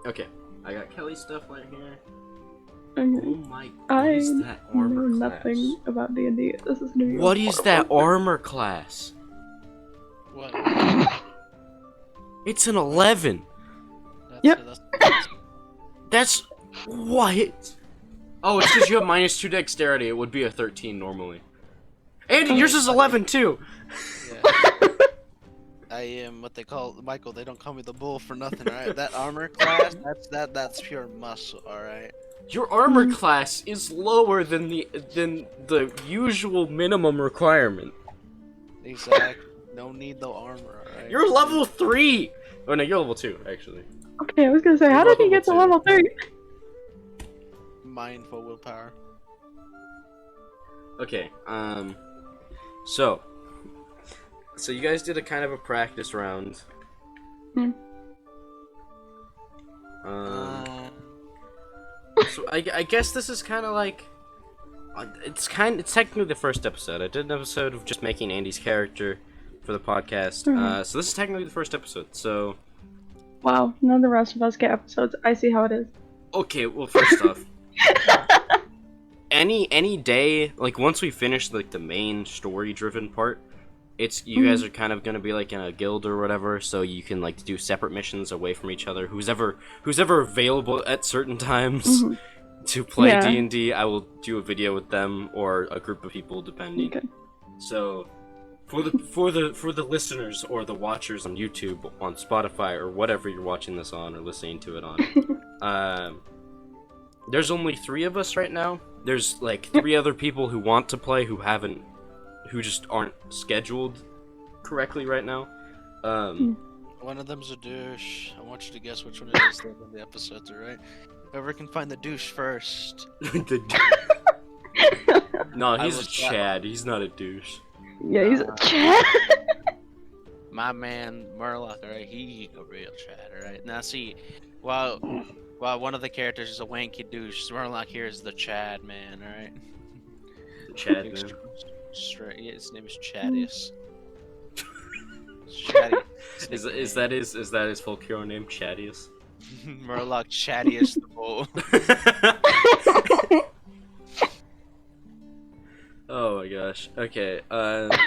Okay, I got Kelly's stuff right here. Okay. Oh my, what is that armor know class? nothing about D&D. This is gonna be What is that armor class? What? It's an 11. Yep. That's what? Oh, it's because you have -2 dexterity. It would be a 13 normally. Andy, yours is 11 too. Yeah. I am what they call Michael. They don't call me the bull for nothing, alright? That armor class, that's pure muscle, alright? Your armor class is lower than the usual minimum requirement. Exactly. No need no armor, alright? You're level 3. Oh no, you're level 2 actually. Okay, I was gonna say, how You're did he get to level level 3? Mindful willpower. Okay. So you guys did a kind of a practice round. Hmm. So I guess this is kind of like, it's technically the first episode. I did an episode of just making Andy's character for the podcast. So this is technically the first episode. So Wow, none of the rest of us get episodes. I see how it is. okay, well first off, any day, like once we finish like the main story-driven part, it's you guys are kind of gonna be like in a guild or whatever, so you can like do separate missions away from each other. Who's ever available at certain times to play D&D, I will do a video with them or a group of people depending. Okay. So for the listeners or the watchers on YouTube, on Spotify, or whatever you're watching this on or listening to it on, there's only 3 of us right now. There's like 3 other people who want to play who just aren't scheduled correctly right now. One of them's a douche. I want you to guess which one it is in the episodes, alright? Whoever can find the douche first. No, he's a Chad. He's not a douche. Yeah, he's a Chad. My man Murloc, alright? He a real Chad, alright? Now see, while one of the characters is a wanky douche, Murloc here is the Chad man, alright? The Chad man. Straight, yeah, his name is Chadius. Chadius. Is that his full hero name, Chadius? Murloc Chadius the bull. Oh my gosh. Okay. The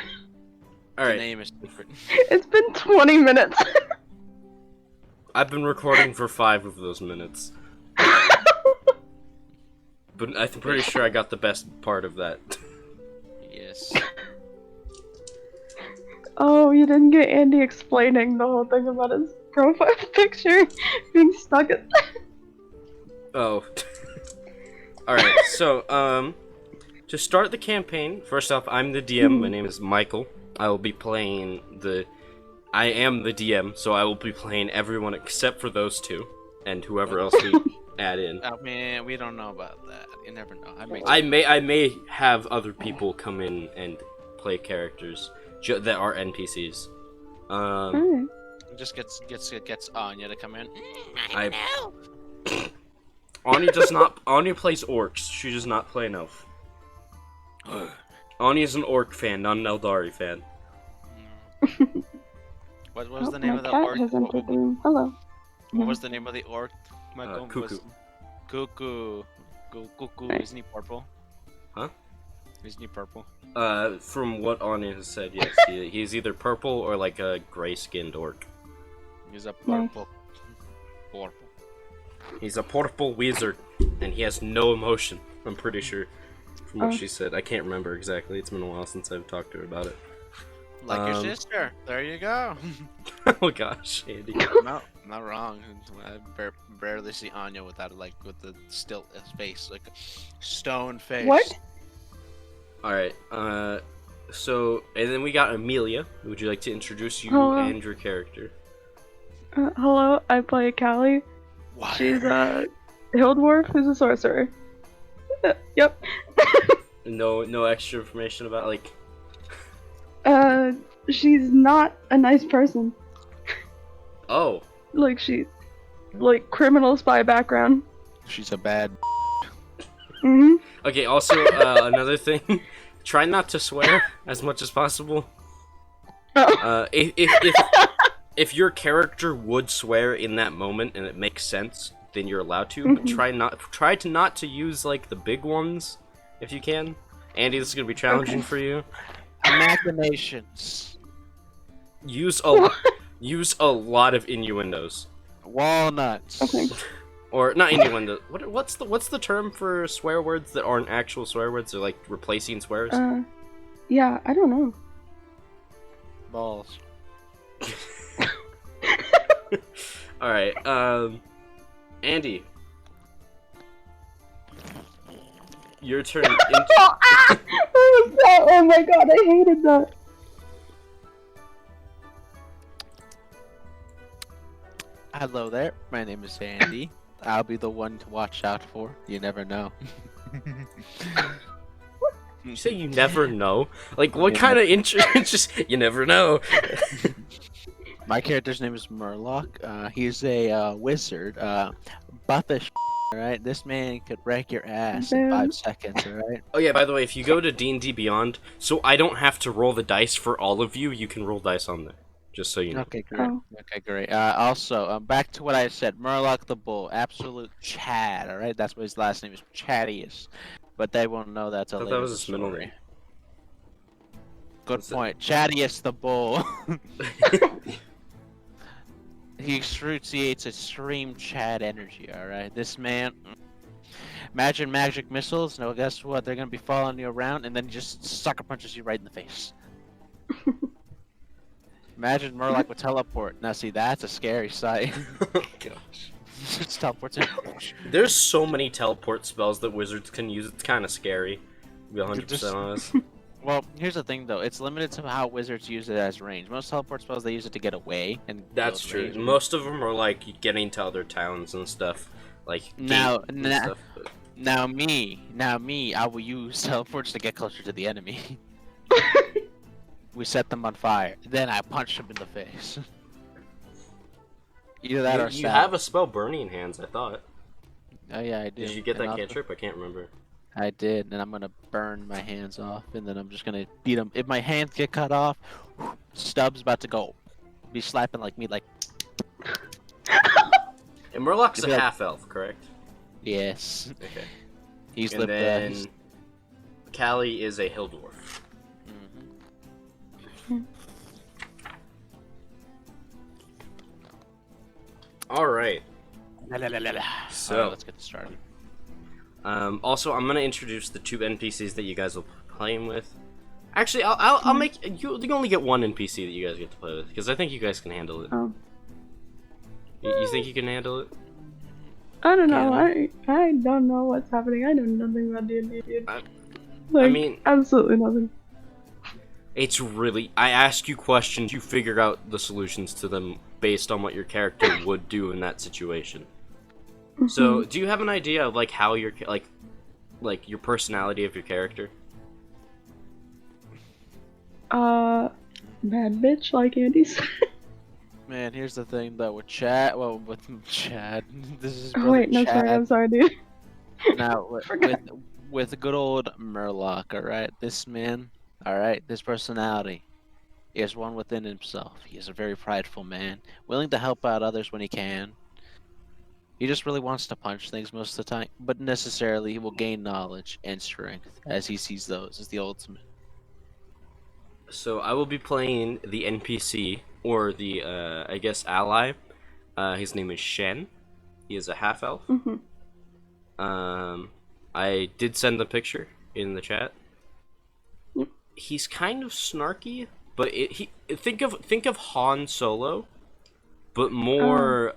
Alright. name is different. It's been 20 minutes. I've been recording for 5 of those minutes. But I'm pretty sure I got the best part of that. Yes. Oh, you didn't get Andy explaining the whole thing about his profile picture being stuck at. Oh. Alright, so, to start the campaign, first off, I'm the DM. My name is Michael. I will be playing I am the DM, so I will be playing everyone except for those 2, and whoever else we add in. Oh man, we don't know about that. You never know. I may have other people come in and play characters that are NPCs. Alright. Just gets Anya to come in. I know. Anya does not. Anya plays orcs. She does not play an elf. Anya's an orc fan, not an Eldari fan. What was the my name of the cat orc? has entered the room. Hello. What was the name of the orc? Michael? Cuckoo. Cuckoo. Cuckoo. Right. Isn't he purple? Huh? Isn't he purple? From what Anya has said, yes, he's either purple or like a gray-skinned orc. He's a purple. Purple. He's a purple wizard, and he has no emotion. I'm pretty sure, from what she said. I can't remember exactly. It's been a while since I've talked to her about it. Like your sister. There you go. Oh gosh, Andy. No, not wrong. I barely see Anya with the still face, like a stone face. What? Alright, so, and then we got Amelia. Would you like to introduce you Hello. and your character? Hello, I play Callie. What? She's a hill dwarf who's a sorcerer. Yep. No extra information about, like... She's not a nice person. Oh. Like, she's, like, criminal spy background. She's a bad. Okay, also, another thing. Try not to swear as much as possible. Oh. if your character would swear in that moment and it makes sense, then you're allowed to. But try to not to use like the big ones if you can. Andy, this is gonna be challenging for you. Machinations. Use a lot of innuendos. Walnuts. Okay. Or not innuendo. What's the term for swear words that aren't actual swear words? They're like replacing swears. Yeah, I don't know. Balls. All right, Andy, your turn. What was that? Oh my god, I hated that. Hello there. My name is Andy. I'll be the one to watch out for. You never know. You say you never know? Like, what kind of intro? It's just, you never know. My character's name is Murloc. He's a wizard. Buff as alright? This man could wreck your ass in 5 seconds, alright? Oh yeah, by the way, if you go to D&D Beyond, so I don't have to roll the dice for all of you, you can roll dice on there. Just so you know. Okay, great. Oh. Okay, great. Also, back to what I said. Murloc the Bull, absolute Chad, alright? That's what his last name is, Chadius. But they won't know that till I thought later. that was his middle name. Good What's it? point. Chadius the Bull. He exudes extreme Chad energy, alright? This man... Imagine magic missiles. No, guess what? They're gonna be following you around, and then he just sucker punches you right in the face. Imagine Murloc would teleport. Now, see, that's a scary sight. Oh gosh. Just teleports in. There's so many teleport spells that wizards can use. It's kind of scary. To be 100% honest. Well, here's the thing, though. It's limited to how wizards use it as range. Most teleport spells, they use it to get away. And That's build true. range. Most of them are like getting to other towns and stuff. Like Now, gates and na- stuff, but- Now me, I will use teleports to get closer to the enemy. We set them on fire. Then I punch them in the face. Either that or You stab. have a spell Burning Hands, I thought. Oh yeah, I do. Did you get And that I'll- cantrip? I can't remember. I did, and I'm gonna burn my hands off, and then I'm just gonna beat them. If my hands get cut off, Stubbs about to go. Be slapping like me, like And Murloc's You'd be a like- half-elf, correct? yes. Okay. He's And lived. then He's... Callie is a hill dwarf. Mhm. All right. So- Alright, let's get started. Also, I'm gonna introduce the 2 NPCs that you guys will be playing with. Actually, I'll make you only get 1 NPC that you guys get to play with because I think you guys can handle it. Oh. You think you can handle it? I don't know. I don't know what's happening. I know nothing about D&D, dude. Like, mean- absolutely nothing. It's really... I ask you questions, you figure out the solutions to them based on what your character would do in that situation. So, do you have an idea of, like, how your... Like, your personality of your character? Bad bitch, like Andy said. Man, here's the thing though with Chad. Well, with Chad, this is Oh brother wait, no, Chad. I'm sorry, dude. Now Forgot. with good old Murloc, all right. This man, all right. This personality is one within himself. He is a very prideful man, willing to help out others when he can. He just really wants to punch things most of the time, but necessarily he will gain knowledge and strength as he sees those as the ultimate. So, I will be playing the NPC, or the, I guess, ally. His name is Shen. He is a half-elf. I did send the picture in the chat. Yep. He's kind of snarky, but think of Han Solo, but more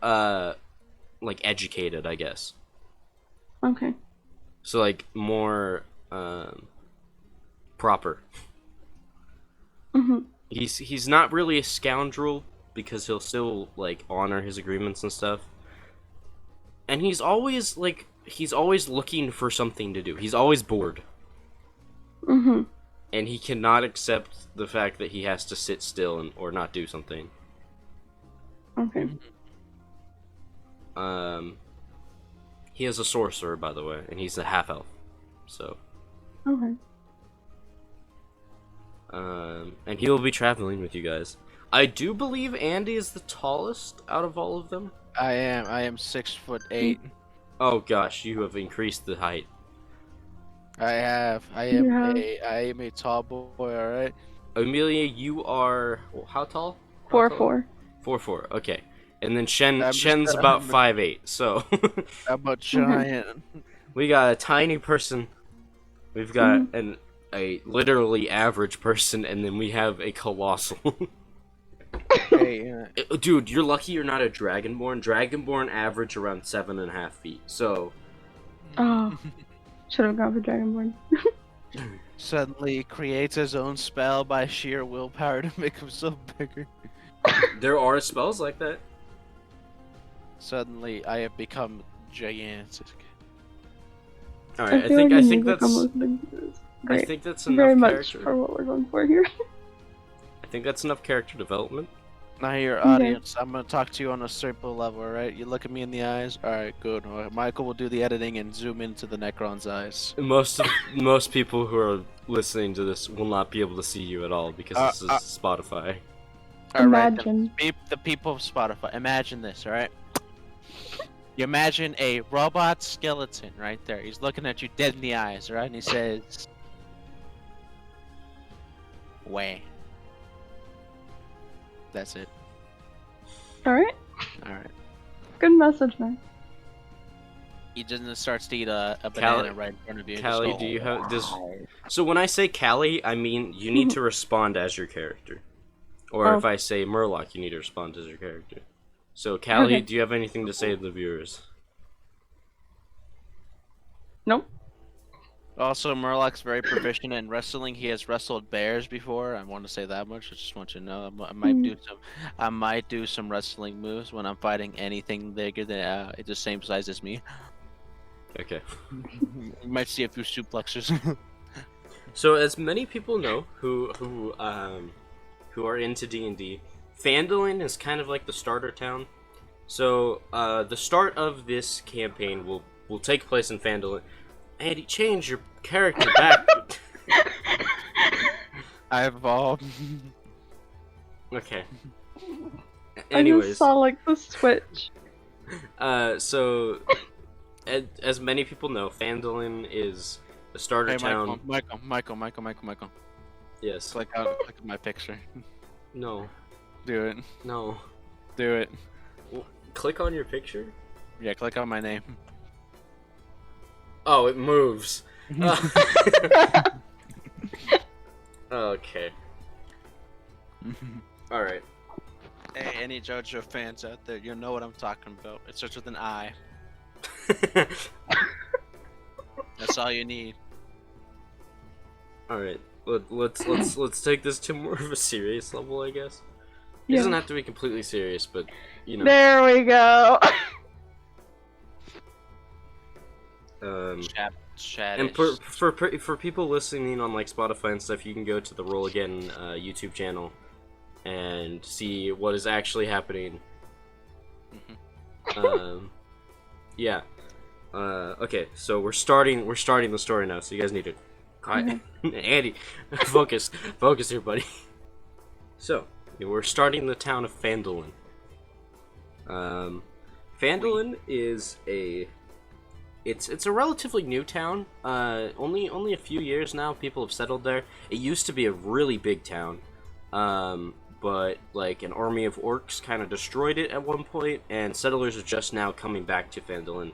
like educated, I guess. Okay. So like more proper. He's not really a scoundrel because he'll still like honor his agreements and stuff. And he's always looking for something to do. He's always bored. And he cannot accept the fact that he has to sit still or not do something. Okay. He is a sorcerer, by the way, and he's a half-elf. So, Okay. and he will be traveling with you guys. I do believe Andy is the tallest out of all of them. I am 6'8". Oh gosh, you have increased the height. I am a tall boy. All right. Amelia, you are how tall? How Four tall? four. 4'4". Okay, and then I'm Shen's just- about 5'8". So I'm a giant. we got a tiny person. We've got a literally average person, and then we have a colossal. Hey, Dude, you're lucky you're not a dragonborn. Dragonborn average around 7.5 feet. So Oh, should have gone for Dragonborn. suddenly creates his own spell by sheer willpower to make himself bigger. there are spells like that. Suddenly, I have become gigantic. All right, I feel think like I the think music that's almost makes this I great. think that's Very enough much character. for what we're going for here. I think that's enough character development. Now, your Okay. audience, I'm gonna talk to you on a simple level, alright? You look at me in the eyes. Alright, good. All right, Michael will do the editing and zoom into the Necron's eyes. Most people who are listening to this will not be able to see you at all because this is Spotify. Alright, Imagine. the people of Spotify, imagine this, alright? You imagine a robot skeleton right there. He's looking at you dead in the eyes, right? And he says, "Way." That's it. Alright. Alright. Good message, man. He just starts to eat a banana Callie- right in front of you. Callie, Just do go, you have this? So when I say Callie, I mean you need to respond as your character. Or Oh. if I say Murloc, you need to respond as your character. So Callie, Okay. do you have anything to say to the viewers? Nope. Also, Murloc's very proficient in wrestling. He has wrestled bears before. I want to say that much. I just want you to know. I might do some wrestling moves when I'm fighting anything bigger than it's the same size as me. Okay. You might see a few suplexes. So as many people know who are into D&D, Phandalin is kind of like the starter town. So the start of this campaign will take place in Phandalin. Andy, change your character back. I evolved. Okay. I just Anyways, saw like the switch. so as many people know, Phandalin is the starter Hey, town. Michael. Yes. Click at my picture. No. Do it. No. Do it. Click on your picture. Yeah, click on my name. Oh, it moves. Okay. All right. Hey, any JoJo fans out there, you know what I'm talking about. It starts with an I. That's all you need. All right. Let's take this to more of a serious level, I guess. It Yeah. doesn't have to be completely serious, but you know. There we go. Chat. And for people listening on like Spotify and stuff, you can go to the RollAgain YouTube channel and see what is actually happening. Yeah. Okay, so we're starting the story now. So you guys need to quiet. Andy, focus here, buddy. So we're starting the town of Phandalin. Phandalin is it's a relatively new town. Only a few years now people have settled there. It used to be a really big town, but like an army of orcs kind of destroyed it at one point, and settlers are just now coming back to Phandalin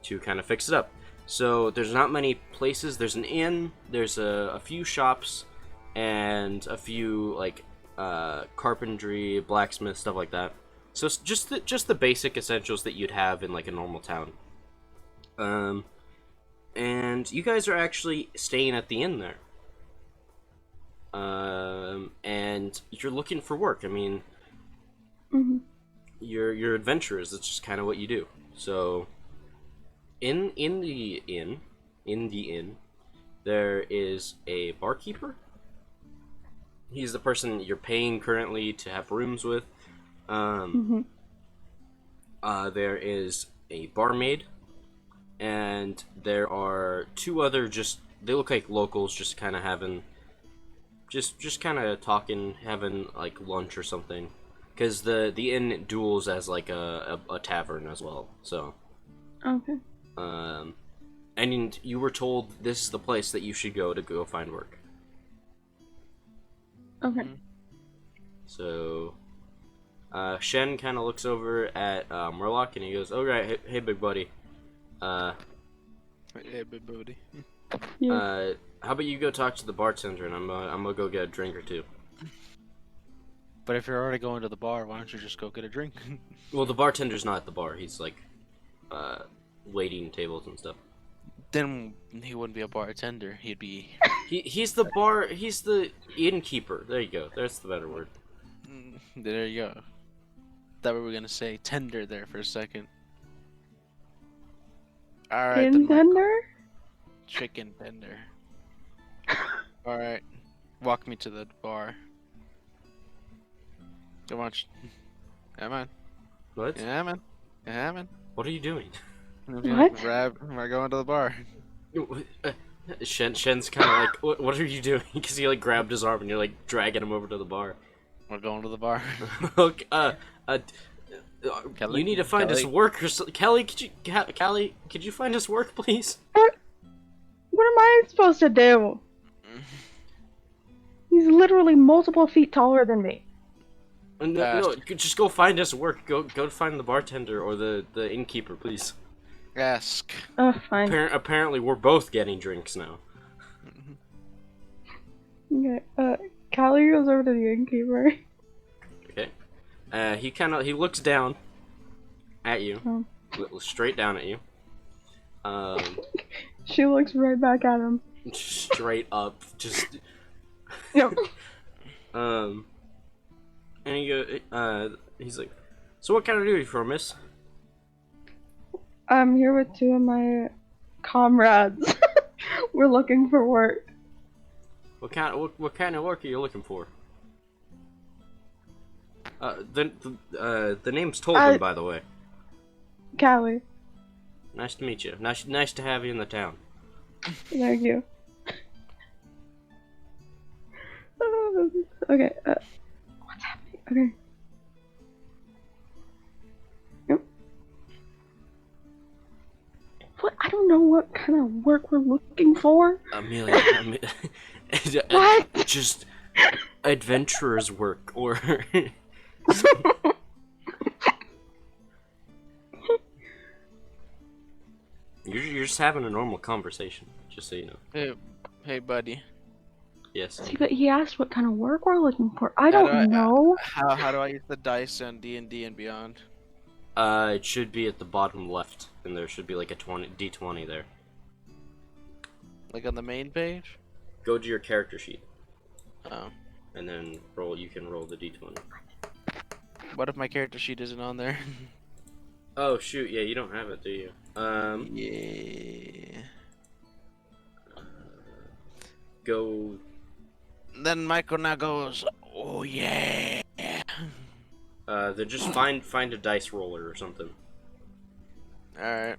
to kind of fix it up. So there's not many places. There's an inn. There's a few shops, and a few like carpentry, blacksmith, stuff like that. So it's just the basic essentials that you'd have in like a normal town. And you guys are actually staying at the inn there. And you're looking for work. I mean, you're adventurers. That's just kind of what you do. So, in the inn, there is a barkeeper. He's the person you're paying currently to have rooms with. There is a barmaid. And there are two other they look like locals just kind of having just kind of talking, having like lunch or something, because the inn duels as like a tavern as well. So, Okay. And you were told this is the place that you should go find work. Okay. So, Shen kind of looks over at Murloc and he goes, "All right, hey big buddy. Hey, big booty. Yeah. How about you go talk to the bartender and I'm gonna go get a drink or two." But if you're already going to the bar, why don't you just go get a drink? Well, the bartender's not at the bar. He's like, waiting tables and stuff. Then he wouldn't be a bartender. He'd be. He's the innkeeper. There you go. That's the better word. There you go. That we were gonna say tender there for a second. All right. then, Michael. Tender? Chicken tender. All right. Walk me to the bar. Come on. Come on. What? Yeah, man. Yeah, man. What are you doing? What? We're going to the bar. Shen's kind of like, what are you doing? Because he like grabbed his arm and you're like dragging him over to the bar. We're going to the bar. Okay, Kelly? you need to find us Kelly? work. Kelly, could you find us work, please? What am I supposed to do? He's literally multiple feet taller than me. No, just go find us work. Go find the bartender or the innkeeper, please. Ask. Oh, fine. Apparently, we're both getting drinks now. Okay. Callie goes over to the innkeeper. Okay. He looks down at you, Oh. straight down at you. She looks right back at him. Straight up, just. Yep. And he's like, "So what can I do you for, miss?" I'm here with two of my comrades. We're looking for work. What kind of work are you looking for? The name's Tolkien, by the way. Callie. Nice to meet you. Nice to have you in the town. Thank you. Okay, what's happening? Okay. Yep. What? I don't know what kind of work we're looking for. Amelia, What? just adventurer's work, or you're just having a normal conversation, just so you know. Hey, buddy. Yes. See, but he asked what kind of work we're looking for. I don't know. How do I use the dice on D&D and Beyond? It should be at the bottom left, and there should be like a D20 there. Like on the main page? Go to your character sheet, Oh. and then roll. You can roll the D20. What if my character sheet isn't on there? Oh shoot! Yeah, you don't have it, do you? Yeah. Go. Then Michael now goes, oh yeah. Then just find a dice roller or something. Alright.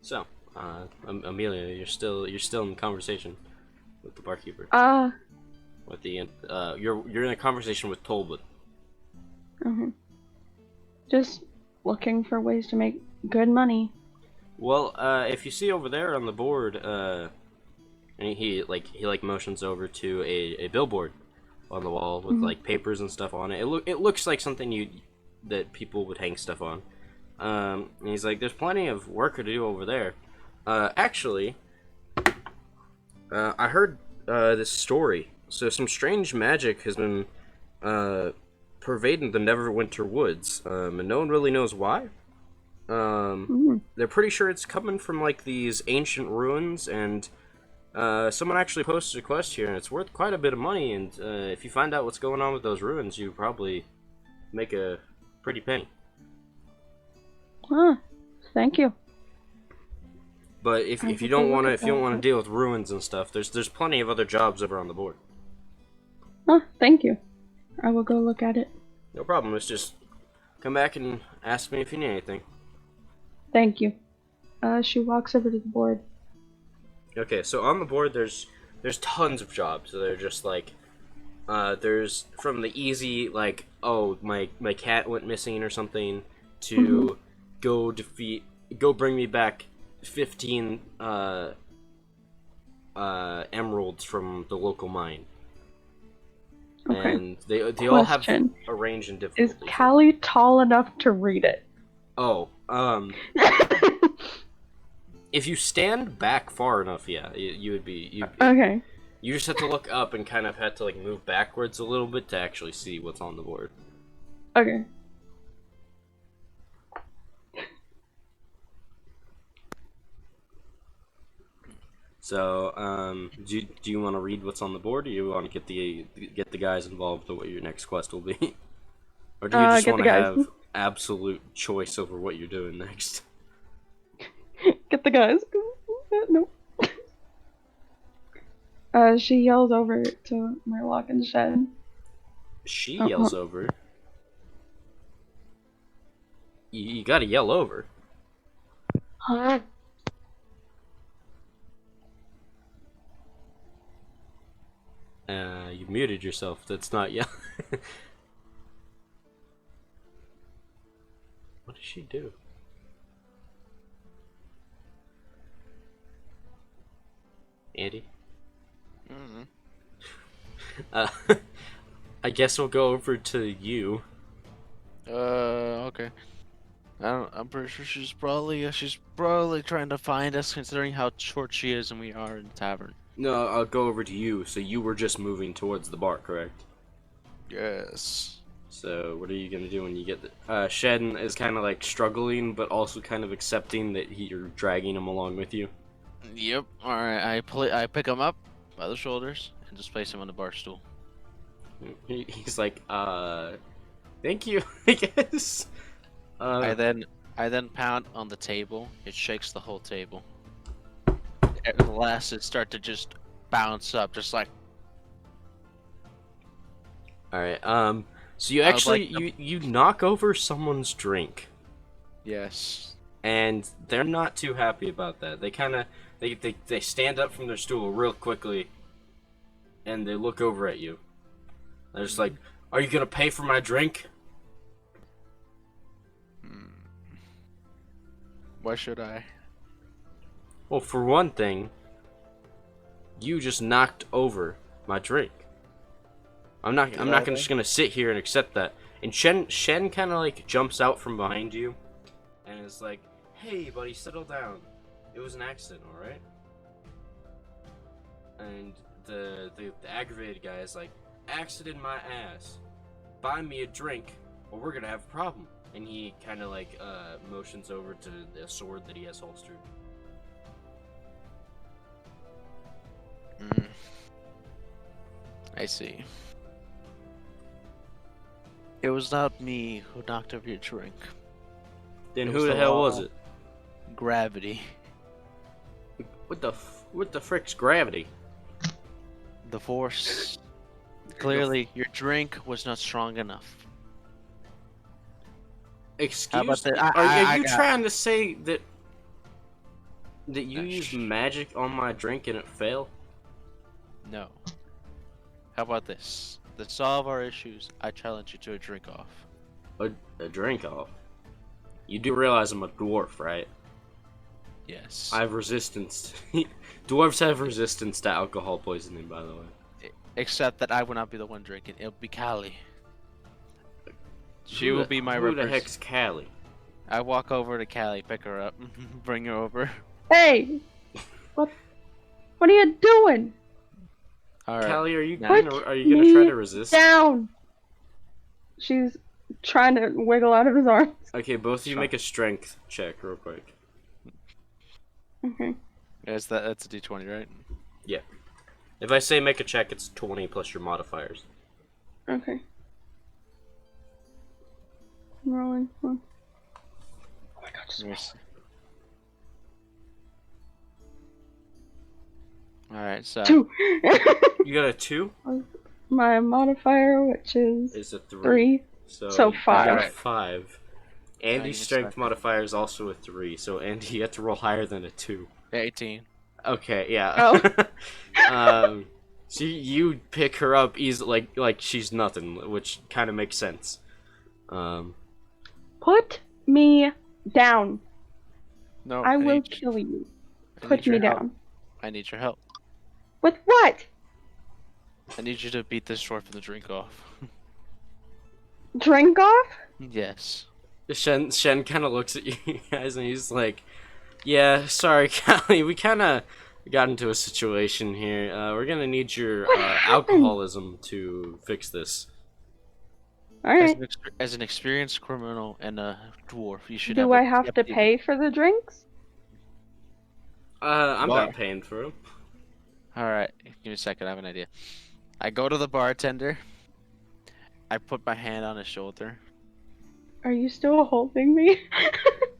So, Amelia, you're still in conversation with the barkeeper. With the you're in a conversation with Tolbert. Just looking for ways to make good money. Well, if you see over there on the board, and he motions over to a billboard on the wall with like papers and stuff on it. It looks like something that people would hang stuff on. And he's like, "There's plenty of work to do over there." Actually, I heard this story. So some strange magic has been pervading the Neverwinter Woods, and no one really knows why. They're pretty sure it's coming from like these ancient ruins, and someone actually posted a quest here, and it's worth quite a bit of money. And if you find out what's going on with those ruins, you probably make a pretty penny. Thank you. But if you don't want to deal with ruins and stuff, there's plenty of other jobs over on the board. Thank you. I will go look at it. No problem. It's just come back and ask me if you need anything. Thank you. She walks over to the board. Okay, so on the board there's tons of jobs. So they're just like there's from the easy like, oh, my cat went missing or something, to go bring me back 15 emeralds from the local mine. Okay. And they all have Question. a range in Is difficulty. Callie tall enough to read it? Oh, if you stand back far enough, yeah, you would be. Okay. You just have to look up and kind of have to like move backwards a little bit to actually see what's on the board. Okay. So, do you want to read what's on the board, or do you want to get the guys involved with what your next quest will be, or do you just Get want the to guys. have absolute choice over what you're doing next? Get the guys. Nope. She yells over to Murloc and Shen. She yells over. You gotta yell over. Huh? You muted yourself. That's not yell. What did she do? Andy? Mm-hmm. I guess we'll go over to you. Okay. I'm pretty sure she's probably trying to find us, considering how short she is and we are in the tavern. No, I'll go over to you. So you were just moving towards the bar, correct? Yes. So what are you gonna do when you get the... Shen is kind of like struggling, but also kind of accepting that you're dragging him along with you. Yep. All right. I pick him up by the shoulders and just place him on the bar stool. He's like, thank you, I guess. I then pound on the table. It shakes the whole table. And the glasses start to just bounce up, just like. All right. So you I would actually like you knock over someone's drink, Yes. and they're not too happy about that. They kind of they stand up from their stool real quickly, and they look over at you. They're just like, "Are you gonna pay for my drink?" Why should I? Well, for one thing, you just knocked over my drink. I'm not just gonna sit here and accept that. And Shen kind of like jumps out from behind you, and is like, "Hey, buddy, settle down. It was an accident, all right?" And the aggravated guy is like, "Accident my ass. Buy me a drink, or we're gonna have a problem." And he kind of like motions over to the sword that he has holstered. I see. It was not me who knocked over your drink. Then It who was the the hell law. was it? Gravity. What the frick's gravity? The force. Clearly, your drink was not strong enough. How about Excuse that? me? I Are you got- trying to say that you No, used shh. magic on my drink and it failed? No. How about this? To solve our issues, I challenge you to a drink off. A drink off? You do realize I'm a dwarf, right? Yes. I have resistance. Dwarves have resistance to alcohol poisoning, by the way. Except that I will not be the one drinking. It'll be Callie. She Who will the- be my Who the representative. heck's Callie? I walk over to Callie, pick her up, bring her over. Hey! What are you doing? All right. Callie, are you Now- gonna try to resist? Down! She's trying to wiggle out of his arms. Okay, both of you Sure. make a strength check real quick. Okay. That's a D20, right? Yeah. If I say make a check, it's 20 plus your modifiers. Okay. I'm rolling. Hold on. Oh my god, just roll. Yes. All right. So 2! You got a 2? My modifier, which is Is a 3. 3. So you 5. got a 5. Andy's even strength start. modifier is also a 3, so Andy, you have to roll higher than a 2. 18. Okay, yeah. Oh. So you pick her up easily, like she's nothing, which kind of makes sense. Put me down. No, I will kill you. Put me down. I need your help. With what? I need you to beat this dwarf in the drink off. Drink off? Yes. Shen kind of looks at you guys and he's like, "Yeah, sorry, Callie, we kind of got into a situation here. We're gonna need your What happened? alcoholism to fix this." Alright. As an experienced criminal and a dwarf, you should Do I have to pay for the drinks? I'm Bar. not paying for him. Alright, give me a second, I have an idea. I go to the bartender. I put my hand on his shoulder. Are you still holding me?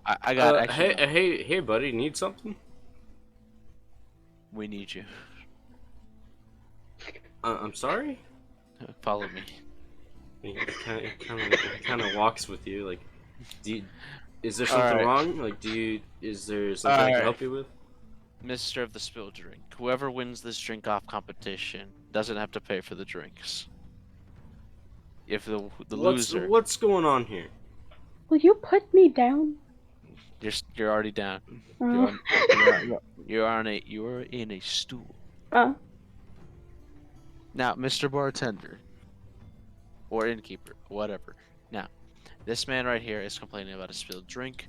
I got actually. Hey, buddy, need something? We need you. I'm sorry. Follow me. He kind of walks with you. Like, is there something Alright. wrong? Like, is there something I can Alright. help you with? Mister of the Spill Drink. Whoever wins this drink off competition doesn't have to pay for the drinks. If the loser, What's going on here? Will you put me down? you're already down. Oh. You're in a stool. Uh, Now, Mr. Bartender, or innkeeper, whatever. Now, this man right here is complaining about a spilled drink,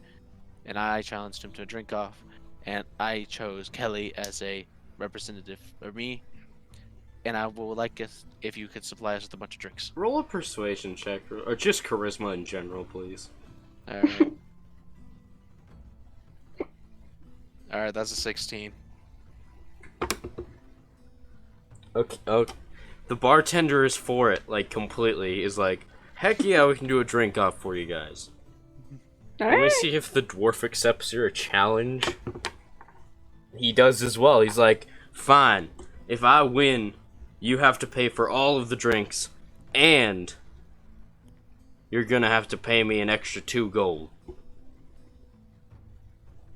and I challenged him to a drink off, and I chose Kelly as a representative for me, and I would like it if you could supply us with a bunch of drinks. Roll a persuasion check, or just charisma in general, please. Alright. Alright, that's a 16. Okay. The bartender is for it, like completely. Is like, heck yeah, we can do a drink off for you guys. Let me alright. see if the dwarf accepts your challenge. He does as well. He's like, fine. If I win, you have to pay for all of the drinks, and you're gonna have to pay me an extra 2 gold.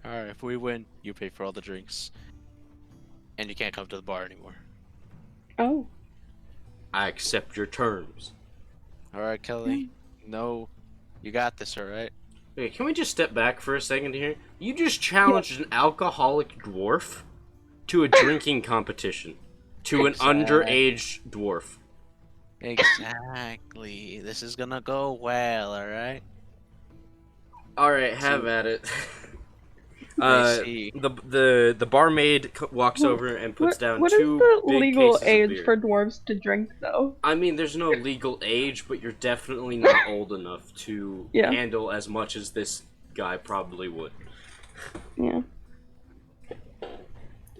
Alright, if we win, you pay for all the drinks. And you can't come to the bar anymore. Oh. I accept your terms. Alright, Kelly. No, you got this, alright? Wait, can we just step back for a second here? You just challenged an alcoholic dwarf to a drinking competition. To an Exactly. underage dwarf. Exactly. This is gonna go well, alright? Alright, have at it. I see. The barmaid walks over and puts down what 2 is the big legal cases of age beer. for dwarves to drink, though? I mean, there's no legal age, but you're definitely not old enough to Yeah. handle as much as this guy probably would. Yeah.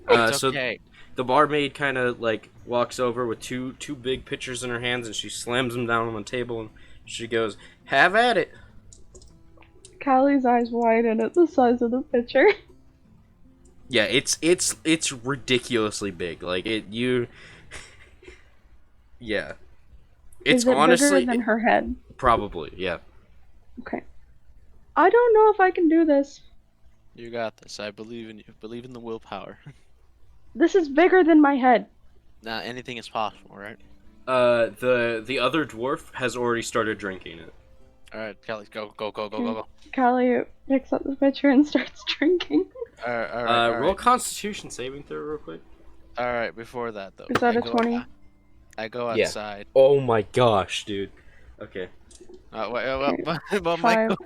It's So okay. the barmaid kind of like walks over with two big pitchers in her hands, and she slams them down on the table, and she goes, "Have at it." Callie's eyes widen at the size of the picture. Yeah, it's ridiculously big. Like you. Yeah. It's Is it honestly bigger than her head? probably, yeah. Okay. I don't know if I can do this. You got this. I believe in you. Believe in the willpower. This is bigger than my head. Now, anything is possible, right? The other dwarf has already started drinking it. Alright, Kelly, go. Callie picks up the pitcher and starts drinking. Alright. Roll Constitution saving throw real quick. Alright, before that, though. Is that I a 20? I go Yeah. outside. Oh my gosh, dude. Okay. But Five. Michael.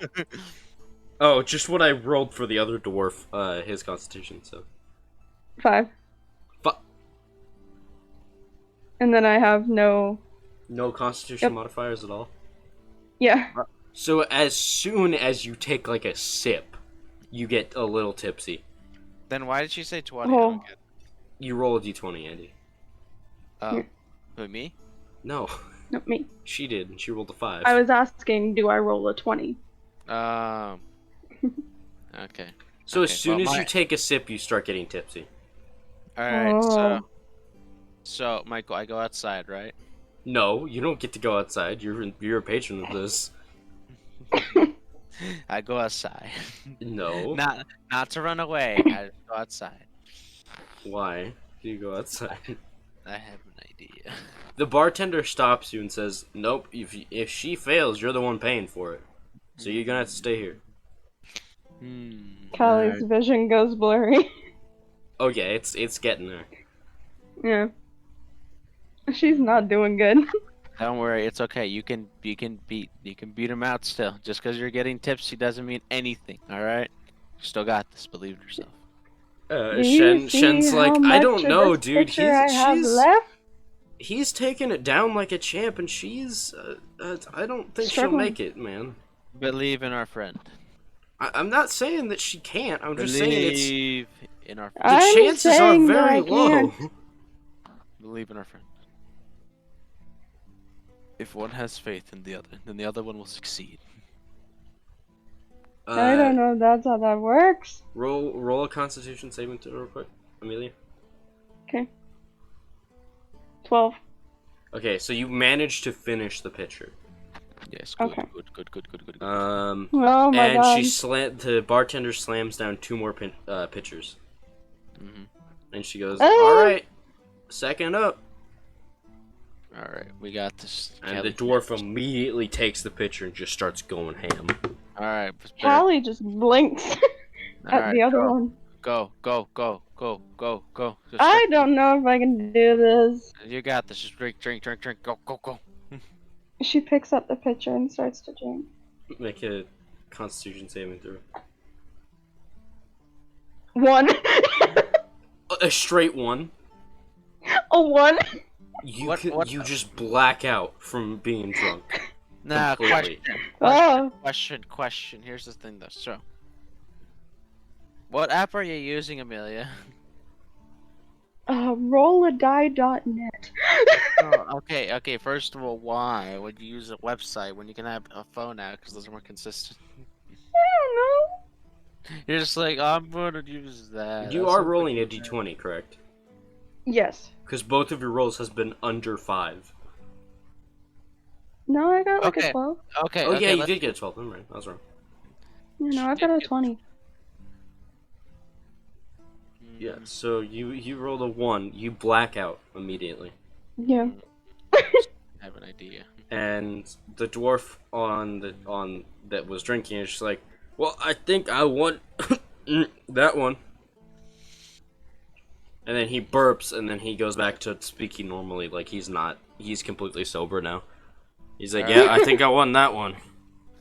Oh, just what I rolled for the other dwarf, his Constitution, so. 5. But And then I have no... no Constitution Yep. modifiers at all. Yeah. So as soon as you take like a sip, you get a little tipsy. Then why did she say 20? Oh. I don't get- You roll a d20, Andy. Oh. Who, me? No, Not me. she did, and she rolled a 5. I was asking, do I roll a 20? Okay. So as okay, soon well, as my- you take a sip, you start getting tipsy. Alright, Oh. so, Michael, I go outside, right? No, you don't get to go outside. You're a patron of this. I go outside. No. Not to run away. I go outside. Why do you go outside? I have an idea. The bartender stops you and says, "Nope. If she fails, you're the one paying for it. So you're gonna have to stay here." Callie's vision goes blurry. Okay, it's getting there. Yeah. She's not doing good. Don't worry, it's okay. You can beat him out still. Just because you're getting tipsy doesn't mean anything. All right, you still got this. Believe in yourself. Do you see Shen's like, how I much don't of know, this dude. picture I have left? He's taking it down like a champ, and she's. I don't think she'll Struggling. make it, man. Believe in our friend. I'm not saying that she can't. I'm just saying it's. Believe in our friend. The I'm chances are saying that very I low. can't. Believe in our friend. If one has faith in the other, then the other one will succeed. I don't know if that's how that works. Roll a Constitution saving throw real quick, Amelia. Okay. 12. Okay, so you managed to finish the pitcher. Yes, good, Okay. good. Oh my and god. the bartender slams down 2 more pitchers. And she goes, Oh! "All right, second up." All right, we got this. And the dwarf immediately takes the pitcher and just starts going ham. All right, Callie just blinks at the other one. Go. Just I don't know if I can do this. You got this. Just drink. Go. She picks up the pitcher and starts to drink. Make a Constitution saving throw. 1. A straight 1. A 1. You just black out from being drunk. Nah, Completely. question. Here's the thing, though. So, what app are you using, Amelia? RollAGuy.net. Okay. First of all, why would you use a website when you can have a phone app? Because those are more consistent. I don't know. You're just like, I'm gonna use that. You are rolling a d20, correct? Yes. Because both of your rolls has been under 5. No, I got like Okay. a 12. Okay. Oh yeah, you let's- did get a 12. Never mind, I was wrong. No, I got a 20. Yeah, so you rolled a 1. You black out immediately. Yeah. I have an idea. And the dwarf that was drinking is just like, "Well, I think I want that one." And then he burps, and then he goes back to speaking normally, like he's completely sober now. He's like, "Yeah, I think I won that one."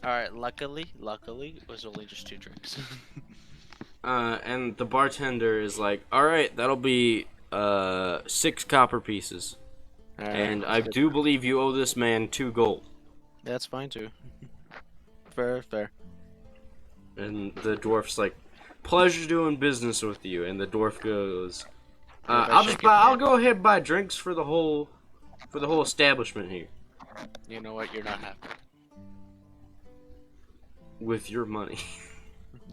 All right. Luckily, it was only just 2 drinks. And the bartender is like, "All right, that'll be 6 copper pieces, All right, and I do believe you owe this man 2 gold." That's fine too. Fair. And the dwarf's like, "Pleasure doing business with you." And the dwarf goes, Everybody I'll go ahead and buy drinks for the whole establishment here You know what? You're not happy. with your money."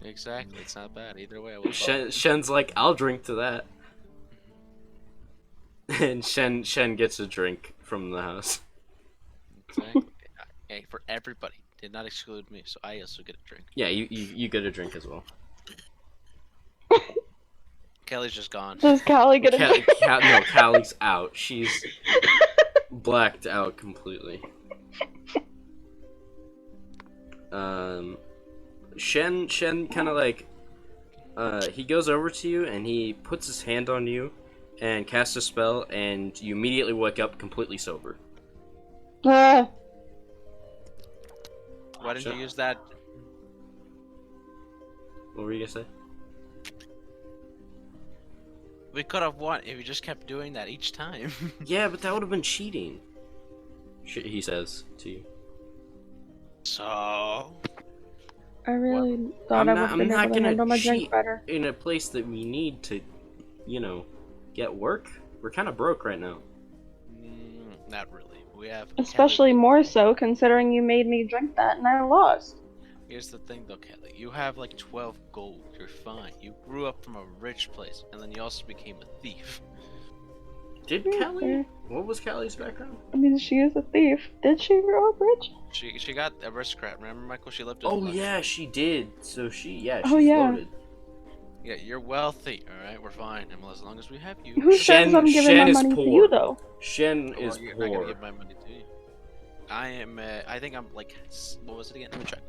Exactly. It's not bad either way. I will follow. Shen's like, "I'll drink to that." And Shen gets a drink from the house. Exactly. Hey, for everybody. Did not exclude me, so I also get a drink. Yeah, you get a drink as well. Kelly's just gone. Does Callie get a drink? No, Callie's out. She's blacked out completely. Shen kind of like, he goes over to you and he puts his hand on you and casts a spell, and you immediately wake up completely sober. Ah, Why didn't you use that? What were you gonna say? We could have won if you just kept doing that each time. Yeah, but that would have been cheating. He says to you. So. I really thought I would have been able to handle my drink better. In a place that we need to, get work. We're kind of broke right now. Not really. We have. Especially more so considering you made me drink that and I lost. Here's the thing, though, Kelly. You have like 12 gold. You're fine. You grew up from a rich place, and then you also became a thief. Did Yeah, Callie? fair. What was Callie's background? I mean, she is a thief. Did she grow up rich? She got aristocrat. Remember, Michael? She lived in Oh luxury. yeah, she did. So she's Oh, yeah. loaded. Yeah, you're wealthy. All right, we're fine. And as long as we have you. Who says I'm giving my Shen is money to poor. you, though? Shen Well, is you're not gonna poor. give my money to you. I am. I think I'm like. What was it again? Let me check.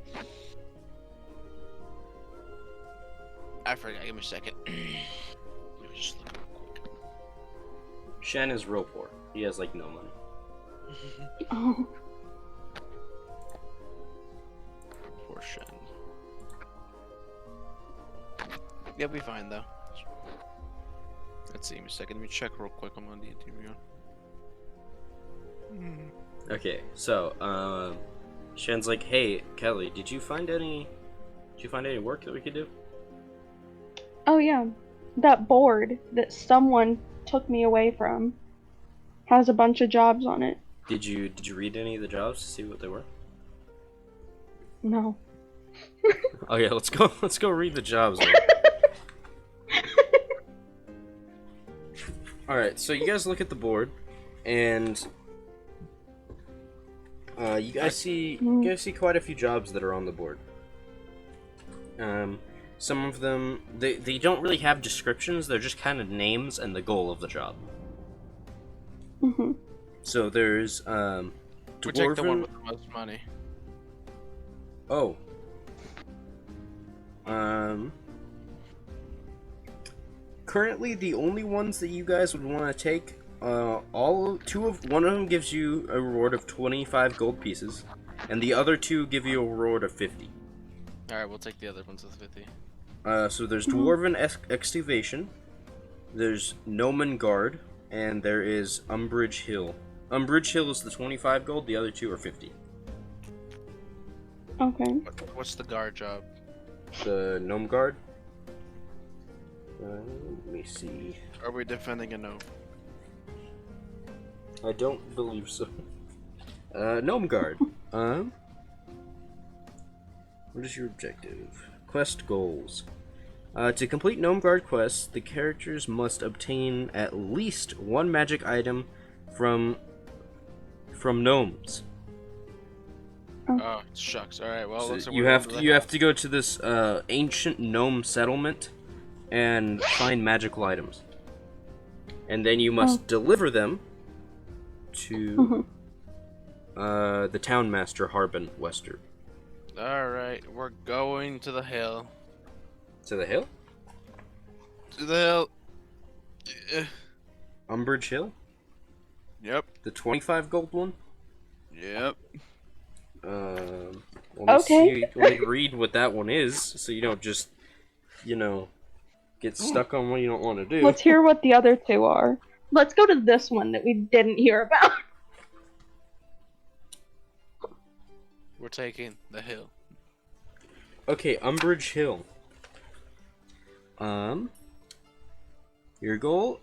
I forgot. Give me a second. Let me just look real quick. Shen is real poor. He has like no money. Oh. Poor Shen. You'll be fine though. Let's see. Give me a second. Let me check real quick. I'm on the interview. Okay, so Shen's like, hey Kelly, did you find any work that we could do? Oh, yeah. That board that someone took me away from has a bunch of jobs on it. Did you read any of the jobs to see what they were? No. Okay, let's go read the jobs. All right, so you guys look at the board, and you guys see quite a few jobs that are on the board. Some of them they don't really have descriptions; they're just kind of names and the goal of the job. Mm-hmm. So there's We take the one dwarven. with the most money. Oh. Currently, the only ones that you guys would want to take, one of them gives you a reward of 25 gold pieces, and the other two give you a reward of 50. All right, we'll take the other ones with 50. So there's dwarven excavation, there's Gnomon guard, and there is Umbrage Hill. Umbrage Hill is the 25 gold. The other two are 50. Okay. What's the guard job? The gnome guard. Let me see. Are we defending a gnome? I don't believe so. Gnome guard. What is your objective? Quest goals. To complete Gnome Guard quests, the characters must obtain at least one magic item from gnomes. Oh, shucks. All right. Well, So looks like you we're have going to the you have to go to this ancient gnome settlement and find magical items, and then you must deliver them to the town master Harbin Wester. All right, we're going to the hill. To the hill? To the hill. Yeah. Umbrage Hill? Yep. The 25 gold one? Yep. Let me Okay. let me read what that one is, so you don't just, get stuck on what you don't want to do. Let's hear what the other two are. Let's go to this one that we didn't hear about. We're taking the hill. Okay, Umbrage Hill. Your goal,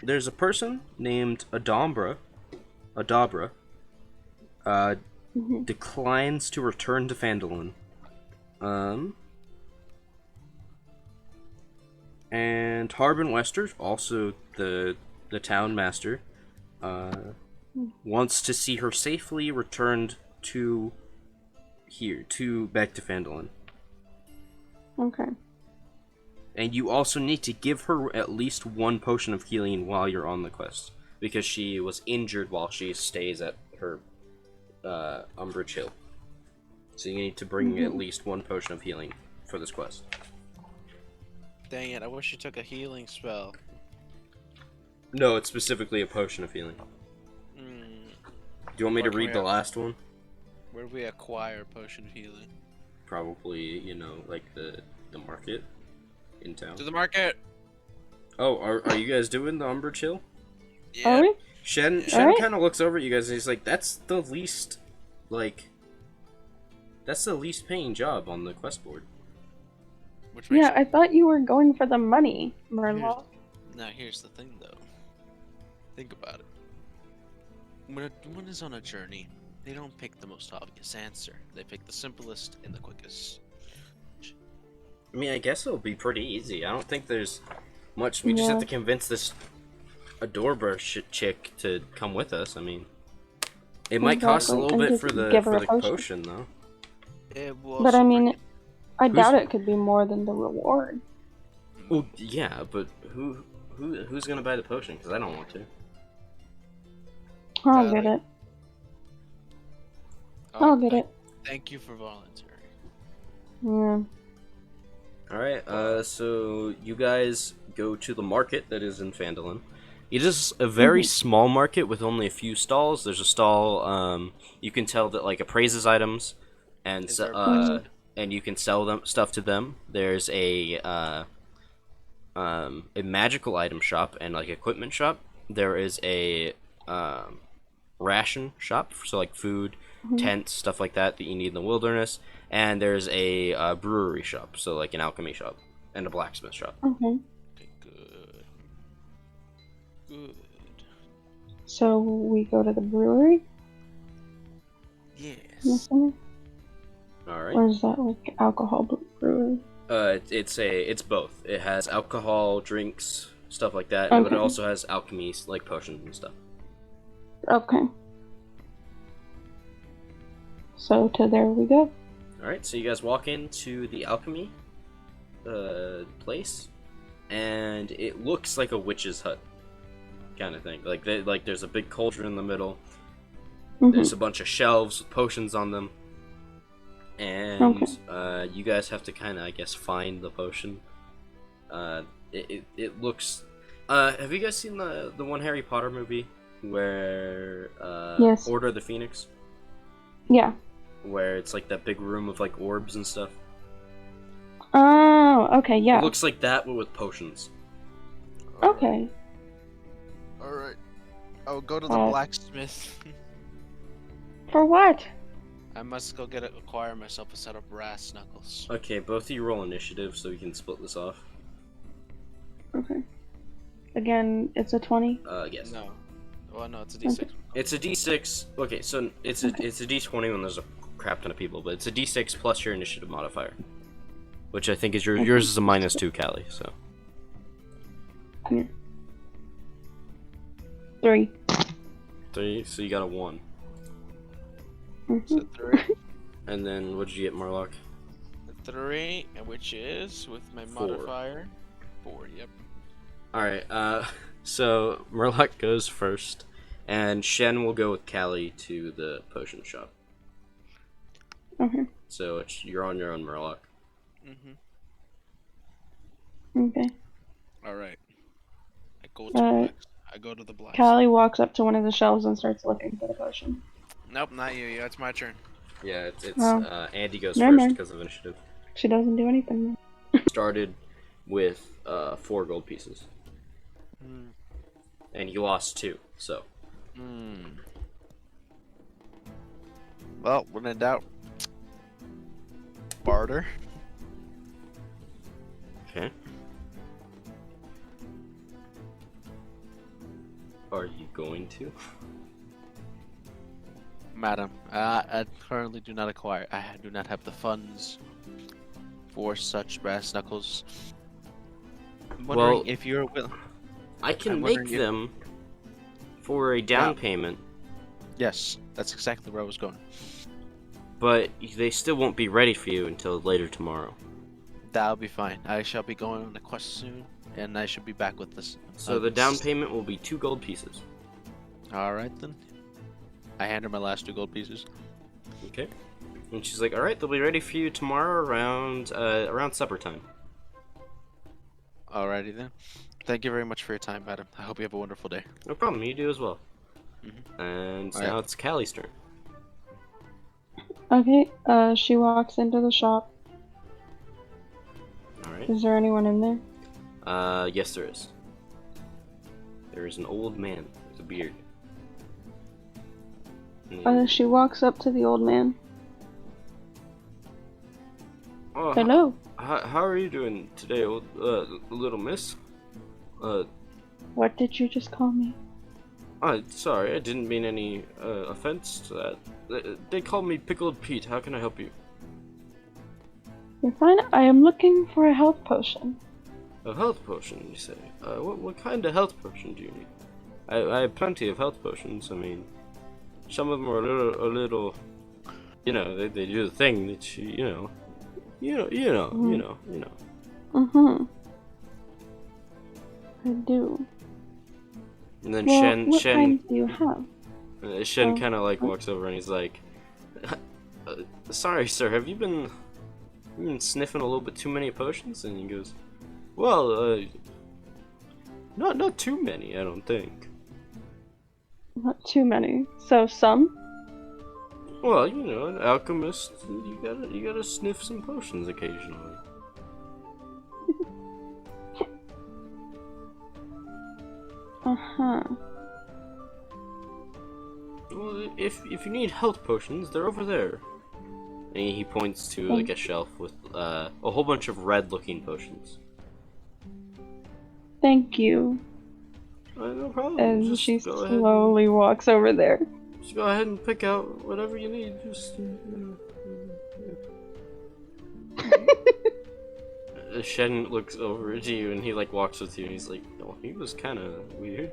there's a person named Adabra, declines to return to Phandalin. And Harbin Wester, also the town master, wants to see her safely returned back to Phandalin. Okay. And you also need to give her at least one potion of healing while you're on the quest, because she was injured while she stays at her Umbrage Hill. So you need to bring at least one potion of healing for this quest. Dang it! I wish you took a healing spell. No, it's specifically a potion of healing. Do you want me to What can read we the have? last one? Where do we acquire potion of healing? Probably, like the market in town. To the market. Oh, are you guys doing the Umbrage Hill? Yeah. Are we? Shen Alright. kind of looks over at you guys and he's like, that's the least paying job on the quest board. Which makes Yeah, I thought you were going for the money, Merlaw. Now here's the thing, though. Think about it. When one is on a journey, they don't pick the most obvious answer. They pick the simplest and the quickest. I mean, I guess it'll be pretty easy. I don't think there's much. We just have Yeah. to convince this Adorable chick to come with us. I mean, it might cost a Exactly, little and bit just for the give her a potion. potion, though. It will But I also mean, bring I Who's- doubt it could be more than the reward. Well, yeah, but who's gonna buy the potion? Because I don't want to. I'll get it. I'll get it. Thank you for volunteering. Yeah. All right. So you guys go to the market that is in Phandalin. It is a very small market with only a few stalls. There's a stall. You can tell that like appraises items, and Is there and you can sell them stuff to them. There's a magical item shop and like equipment shop. There is a ration shop, so like food, tents, stuff like that you need in the wilderness. And there's a brewery shop, so like an alchemy shop, and a blacksmith shop. Okay. Okay, good. Good. So we go to the brewery? Yes. Yes, sir? All right. Or is that like alcohol brewery? It's both. It has alcohol, drinks, stuff like that, Okay. but it also has alchemy, like potions and stuff. Okay. So to there we go. All right, so you guys walk into the alchemy place, and it looks like a witch's hut kind of thing. Like there's a big cauldron in the middle. Mhm. There's a bunch of shelves with potions on them, and you guys have to kind of, I guess, find the potion. It looks. Have you guys seen the one Harry Potter movie where Yes. Order of the Phoenix? Yeah. Where it's like that big room of like orbs and stuff. Oh, okay, yeah. It looks like that, but with potions. Okay. Alright. I'll go to the blacksmith. For what? I must go acquire myself a set of brass knuckles. Okay, both of you roll initiative so we can split this off. Okay. Again, it's a 20? Yes. No. Well, no, it's a D6. It's a D6. Okay, so it's a D20 when there's a crap ton of people, but it's a D6 plus your initiative modifier, which I think is yours is a -2, Callie. So. Yeah. 3. 3. So you got a 1. So 3. And then what did you get, Marlock? 3, which is with my 4. modifier. 4. Yep. All right. So Murloc goes first, and Shen will go with Callie to the potion shop. Okay. So you're on your own, Murloc. Mhm. Okay. All right. I go to the blacksmith. Callie walks up to one of the shelves and starts looking for the potion. Nope, not you. Yeah, it's my turn. Yeah, it's Oh. Andy goes Never first mind. because of initiative. She doesn't do anything. Started with 4 gold pieces, Hmm. and you lost 2. So Well, when in doubt, barter. okay. Are you going to? Madam, I currently do not acquire. I do not have the funds for such brass knuckles. I'm wondering Well, if you're willing. I can I'm make wondering if- them for a down Yeah. payment, Yes, that's exactly where I was going. but they still won't be ready for you until later tomorrow. That'll be fine. I shall be going on a quest soon, and I should be back with this. So the down payment will be 2 gold pieces. All right then. I hand her my last 2 gold pieces. Okay. And she's like, "All right, they'll be ready for you tomorrow around supper time." Alrighty then. Thank you very much for your time, madam. I hope you have a wonderful day. No problem. You do as well. Mhm. And All now right. it's Callie's turn. Okay, she walks into the shop. All right. Is there anyone in there? Yes, there is. There is an old man with a beard. She walks up to the old man. Oh, Hello. How are you doing today, old little miss? What did you just call me? Sorry, I didn't mean any offense to that. They call me Pickled Pete. How can I help you? You're fine. I am looking for a health potion. A health potion, you say? What kind of health potion do you need? I have plenty of health potions. I mean, some of them are a little, you know, they do the thing that you know. Mm-hmm. I do. And then Well, what Shen, kinds do you have? Shen Oh, kind of like walks over and he's like, "Sorry, sir, have you been sniffing a little bit too many potions?" And he goes, "Well, not too many, I don't think." Not too many. So some? Well, you know, an alchemist, you gotta sniff some potions occasionally. Uh-huh. Well, if you need health potions, they're over there. And he points to like a shelf with a whole bunch of red-looking potions. Thank you. No problem. And Just she go ahead. slowly walks over there. Just go ahead and pick out whatever you need. Just. Shen looks over at you and he like walks with you and he's like, "Oh, he was kind of weird."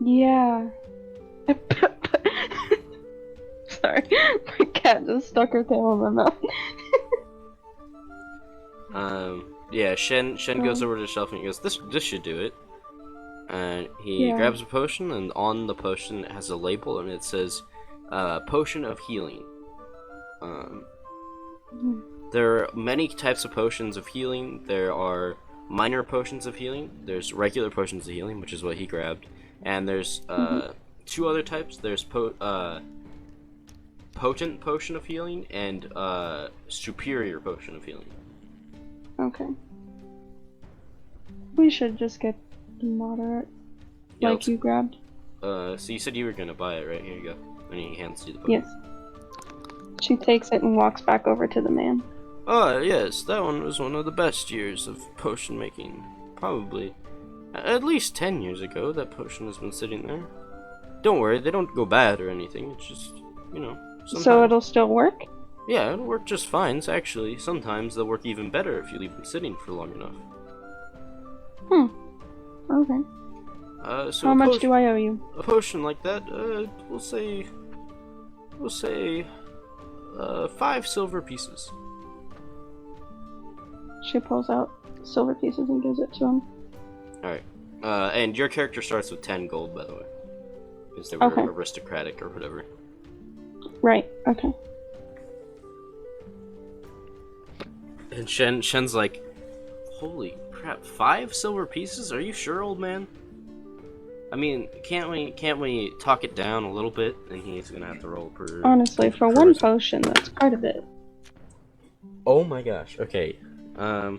Yeah. Sorry, my cat just stuck her tail in my mouth. Yeah. Shen goes over to the shelf and he goes, "This should do it." And he grabs a potion, and on the potion it has a label and it says, "Potion of Healing." There are many types of potions of healing. There are minor potions of healing. There's regular potions of healing, which is what he grabbed. And there's two other types. There's potent potion of healing and superior potion of healing. Okay. We should just get the moderate, Yeah, like you grabbed. So you said you were gonna buy it, right? Here you go. And he hands you the potion. Yes. She takes it and walks back over to the man. Oh, yes, that one was one of the best years of potion making. Probably. At least 10 years ago, that potion has been sitting there. Don't worry, they don't go bad or anything. It's just, you know, sometimes. So it'll still work? Yeah, it'll work just fine. Actually, sometimes they'll work even better if you leave them sitting for long enough. Okay. So How much do I owe you? A potion like that, we'll say 5 silver pieces. She pulls out silver pieces and gives it to him. Alright. And your character starts with 10 gold, by the way. Because they were Okay. aristocratic or whatever. Right, okay. And Shen's like, "Holy crap, 5 silver pieces? Are you sure, old man? I mean, can't we talk it down a little bit?" And he's gonna have to roll per... Honestly, for one potion, that's quite a bit. Oh my gosh, okay. The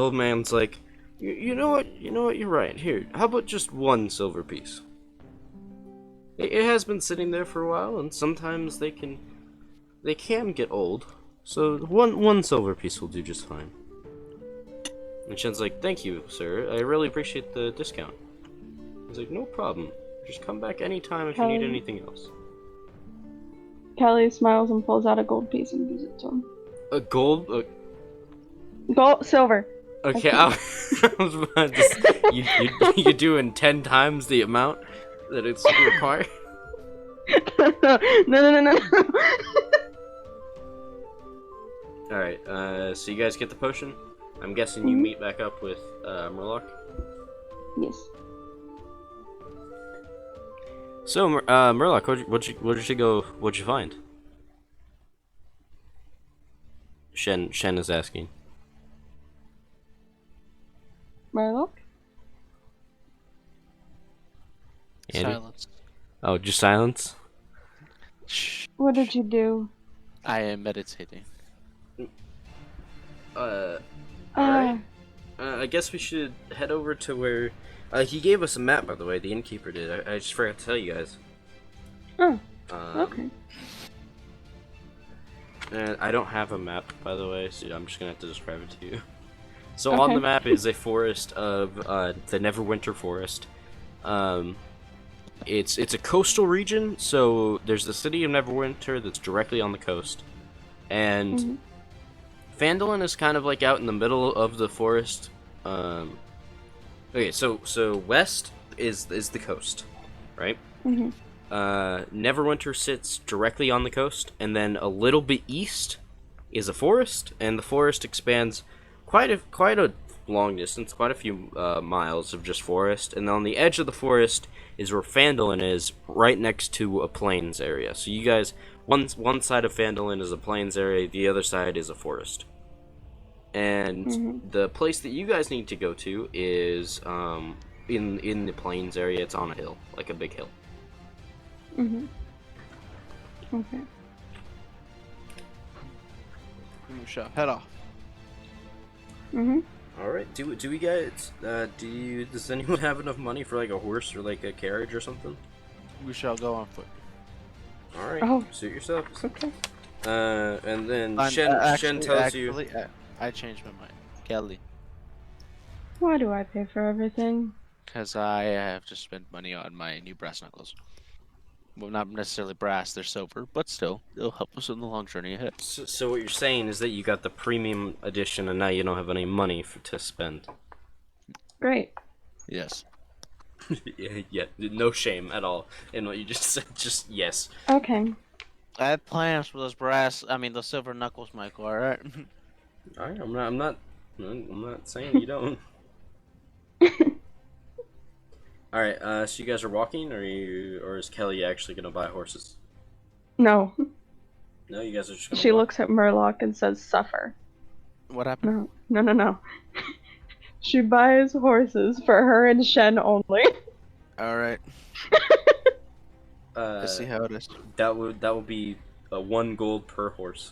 old man's like, you know what, you're right. Here, how about just 1 silver piece? It has been sitting there for a while, and sometimes they can get old. So one silver piece will do just fine. And Shen's like, "Thank you, sir. I really appreciate the discount." He's like, "No problem. Just come back anytime if you need anything else." Kelly smiles and pulls out a gold piece and gives it to him. A gold? Gold, silver. Okay, I was about to say, you're doing 10 times the amount that it's required? No. Alright, so you guys get the potion? I'm guessing you meet back up with Murloc? Yes. So, Murloc, what'd you find? Shen is asking. Murloc? Andy? Silence. Oh, just silence? Shh. What did you do? I am meditating. Alright. I guess we should head over to where... he gave us a map, by the way, the innkeeper did. I just forgot to tell you guys. Oh, okay. And I don't have a map, by the way, so I'm just gonna have to describe it to you. So Okay. on the map is a forest of the Neverwinter Forest. It's a coastal region, so there's the city of Neverwinter that's directly on the coast, and Phandalin is kind of like out in the middle of the forest. Okay, so west is the coast, right? Mhm. Neverwinter sits directly on the coast, and then a little bit east is a forest, and the forest expands quite a long distance, quite a few miles of just forest, and on the edge of the forest is where Phandalin is, right next to a plains area. So you guys, one side of Phandalin is a plains area, the other side is a forest. And Mhm. the place that you guys need to go to is in the plains area. It's on a hill, like a big hill. Mhm. Okay. We shall head off. Mhm. All right. Do we guys does anyone have enough money for like a horse or like a carriage or something? We shall go on foot. All right. Oh. Suit yourselves. Okay. And then Shen Actually, tells you. I changed my mind. Kelly. Why do I pay for everything? Because I have just spent money on my new brass knuckles. Well, not necessarily brass, they're silver, but still, it'll help us in the long journey ahead. So what you're saying is that you got the premium edition and now you don't have any money to spend. Great. Yes. yeah, no shame at all in what you just said. Just yes. Okay. I had plans for those silver knuckles, Michael, alright? All right. I'm not saying you don't. All right. So you guys are walking, or is Kelly actually gonna buy horses? No. No, you guys are just gonna She walk. looks at Murloc and says, "Suffer." What happened? No. She buys horses for her and Shen only. Alright, let's see how it is. That would be 1 gold per horse.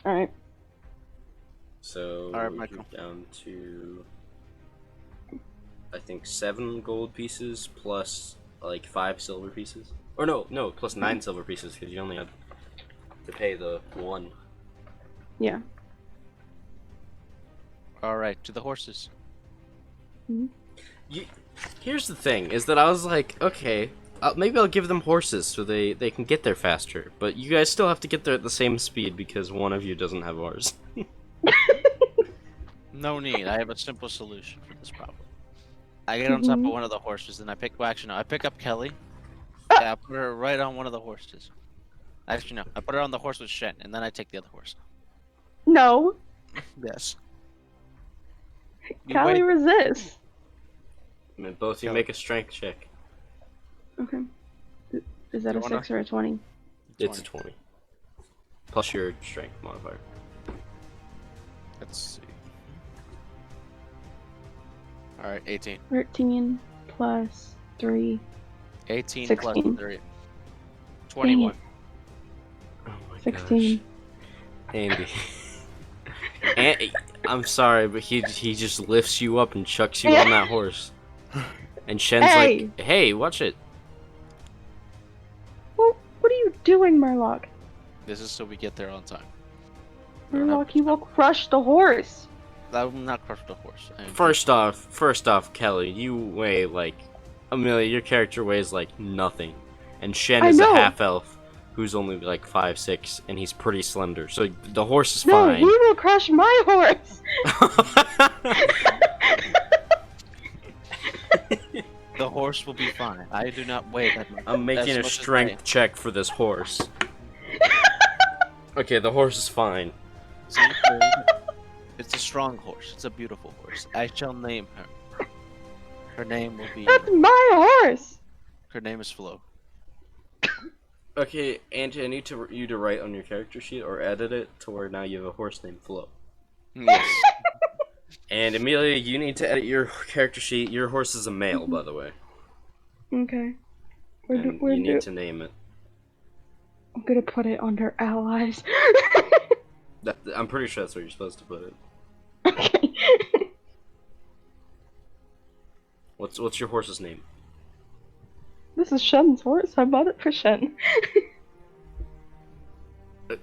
Alright. So All right, you're Michael. down to, I think, 7 gold pieces plus like 5 silver pieces. Or no, plus 9 silver pieces because you only have to pay the 1. Yeah. Alright, to the horses. Here's the thing: is that I was like, okay, maybe I'll give them horses so they can get there faster. But you guys still have to get there at the same speed because one of you doesn't have ours. No need, I have a simple solution for this problem. I get on top of one of the horses, and I pick up Kelly. Yeah, I put her right on one of the horses. Actually, no, I put her on the horse with Shen, and then I take the other horse. No. Yes. Callie resists. I mean, both you Go. make a strength check. Okay. Is that You a wanna- 6 or a 20? It's a 20. Plus your strength modifier. Let's see. Alright, 18. 13 plus 3. 18 16. plus 3. 21. Oh my 16. gosh. Andy. I'm sorry, but he just lifts you up and chucks you on that horse. And Shen's Hey! like, hey, watch it. Well, what are you doing, Murloc? This is so we get there on time. Murloc, you will crush the horse. I will not crush the horse. First off, Kelly, you weigh like Amelia. Your character weighs like nothing, and Shen I is a know. half elf who's only like 5'6", and he's pretty slender. So the horse is No, fine. he will crush my horse. The horse will be fine. I do not weigh that much. I'm making as a much as strength check for this horse. Okay, the horse is fine. See, it's a strong horse. It's a beautiful horse. I shall name her. Her name will be. That's my horse. Her name is Flo. Okay, Auntie, I need you to write on your character sheet or edit it to where now you have a horse named Flo. Yes. And Amelia, you need to edit your character sheet. Your horse is a male, by the way. Okay. And you need to name it. I'm gonna put it under allies. I'm pretty sure that's where you're supposed to put it. Okay. What's your horse's name? This is Shen's horse. I bought it for Shen.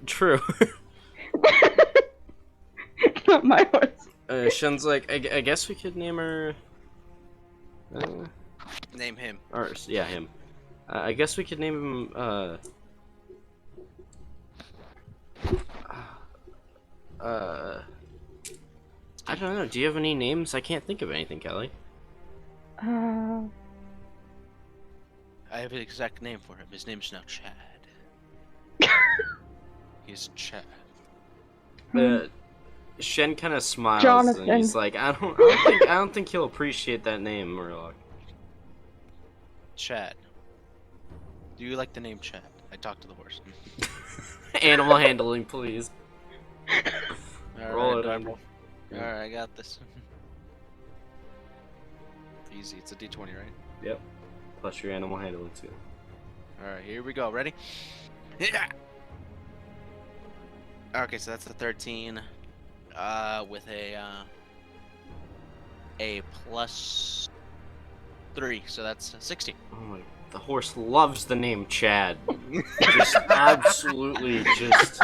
True. It's not my horse. Shen's like, I guess we could name her. Name him. Or yeah, him. I guess we could name him. I don't know. Do you have any names? I can't think of anything, Kelly. Uh, I have an exact name for him. His name's now Chad. He's Chad. Shen kind of smiles Jonathan. and he's like, I don't think he'll appreciate that name, Murloc. Chad. Do you like the name Chad? I talked to the horse. Animal handling, please. Roll it on. on. Alright, I got this. Easy, it's a d20, right? Yep. Plus your animal handling too. Alright, here we go. Ready? Yeah. Okay, so that's a 13. With a plus 3, so that's 16. Oh my! The horse loves the name Chad. Just absolutely just.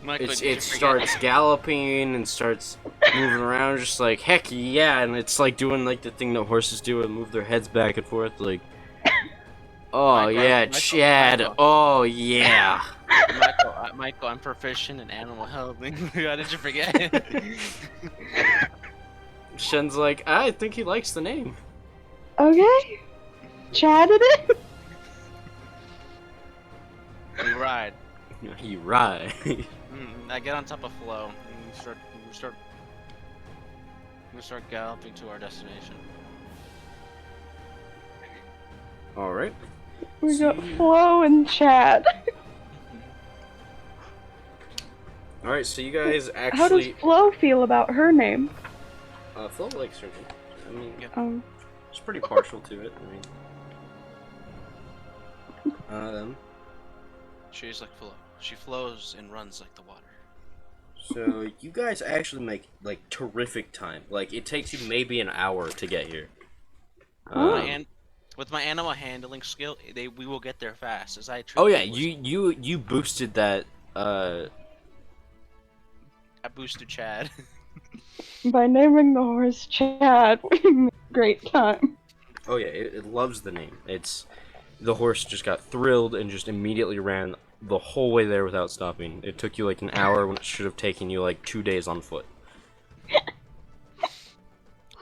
Michael, It starts galloping and starts moving around, just like heck yeah, and it's like doing like the thing that horses do and move their heads back and forth, like. Oh Michael, yeah, Chad. Oh yeah. Michael, I'm proficient in animal handling. How did you forget? Shen's like, I think he likes the name. okay. Chat it We ride. You right. I get on top of Flo and we start galloping to our destination. All right. We got Flo and Chad. All right. So you guys How does actually. Flo feel about her name? Flo likes her name. I mean, she's pretty partial to it. I mean. She's like Flo. She flows and runs like the water. So you guys actually make like terrific time. Like it takes you maybe an hour to get here. And with my animal handling skill, we will get there fast. As I. Oh yeah, you boosted that. I boosted Chad. By naming the horse Chad, we made great time. Oh yeah, it loves the name. The horse just got thrilled and just immediately ran the whole way there without stopping. It took you like an hour when it should have taken you like 2 days on foot.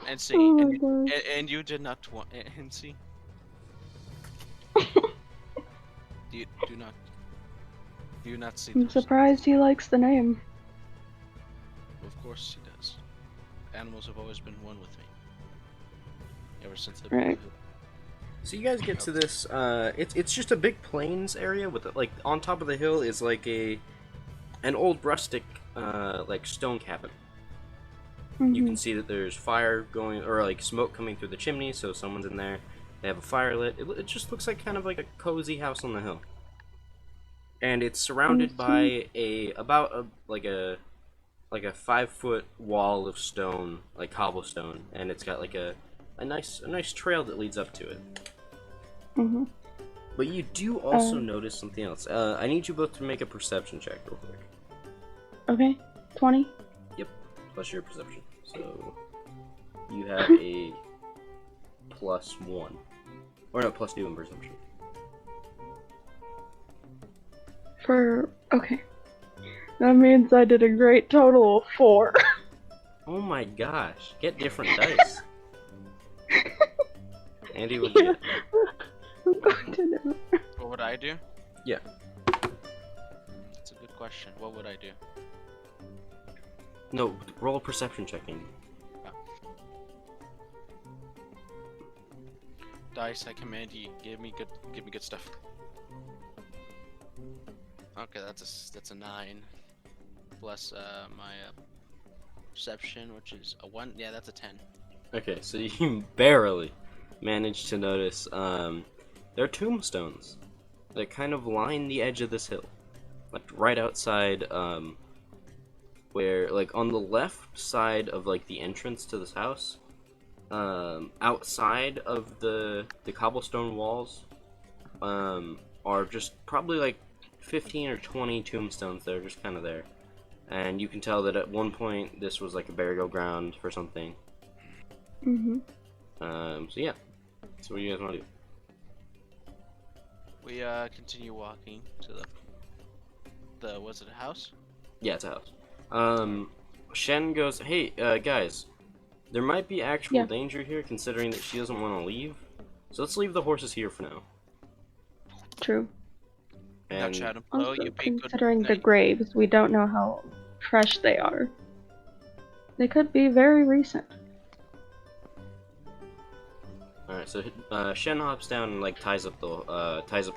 And see, Oh and you did not want and see. do you not see? I'm surprised he likes the name. Of course he does. Animals have always been one with me. Ever since I've Right. So you guys get to this. It's just a big plains area with like on top of the hill is like an old rustic like stone cabin. You can see that there's fire going or like smoke coming through the chimney, so someone's in there. They have a fire lit. It just looks like kind of like a cozy house on the hill, and it's surrounded by about a 5-foot wall of stone, like cobblestone, and it's got like a nice trail that leads up to it. But you do also notice something else. I need you both to make a perception check real quick. Okay, 20. Yep, plus your perception. So you have a +1, or no, +2 in perception. Okay. That means I did a great total of 4. Oh my gosh! Get different dice. Andy, what do you get? I'm going to know. What would I do? Yeah. That's a good question. What would I do? No, roll a perception check, Andy. Dice, I command you. Give me good stuff. Okay, that's a 9. Plus my perception, which is a 1. Yeah, that's a 10. Okay, so you barely managed to notice there are tombstones that kind of line the edge of this hill, like right outside where like on the left side of like the entrance to this house, outside of the cobblestone walls are just probably like 15 or 20 tombstones that are just kind of there, and you can tell that at one point this was like a burial ground for something. So yeah. So what do you guys want to do? We continue walking to the was it a house? Yeah, it's a house. Shen goes, "Hey, guys, there might be actual Yeah. danger here, considering that she doesn't want to leave. So let's leave the horses here for now." True. Now, And Chad and Flo, Also, you be good. considering the Now, graves, we don't know how fresh they are. They could be very recent. all right, so Shen hops down and like ties up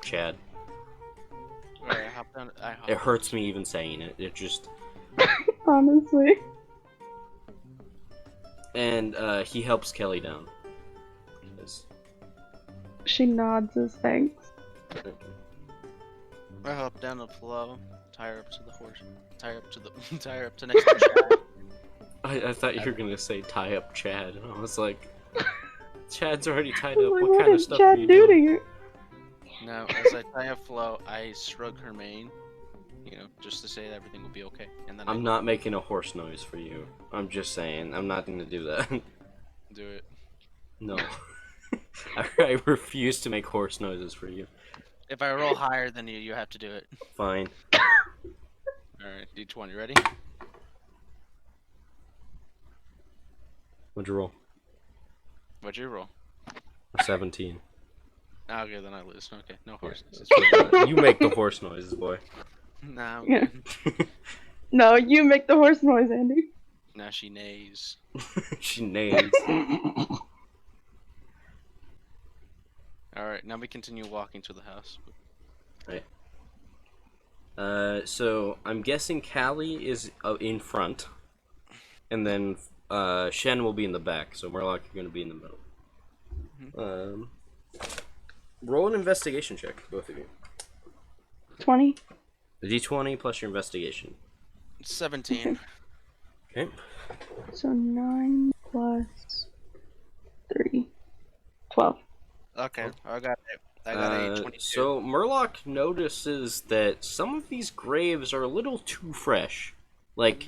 Chad. Alright, I hopped down. It hurts me even saying it. It just Honestly. and he helps Kelly down. Yes. She nods as thanks. I hopped down the Flo, tie her up to the horse, tie her up to next to Chad. I thought you were gonna say tie up Chad, and I was like, Chad's already tied I'm up. like, What kind of did stuff Chad are you do to doing? you? Now, as I tie up Flo, I stroke her mane, just to say that everything will be okay. And then I'm not making a horse noise for you. I'm just saying, I'm not gonna do that. do it. No. I refuse to make horse noises for you. If I roll higher than you, you have to do it. Fine. Alright, D20, ready? What'd you roll? What'd you roll? 17. Okay, then I lose. Okay, no horses. You make the horse noises, boy. Nah, I'm Yeah. good. No, you make the horse noise, Andy. Now she neighs. She neighs. Alright, now we continue walking to the house. So I'm guessing Callie is in front, and then Shen will be in the back. So Murloc, you're gonna be in the middle. Roll an investigation check, both of you. 20? The D20 plus your investigation. 17. Okay. So 9 plus 3. 12. Okay, I got a 22. So Murloc notices that some of these graves are a little too fresh. Like,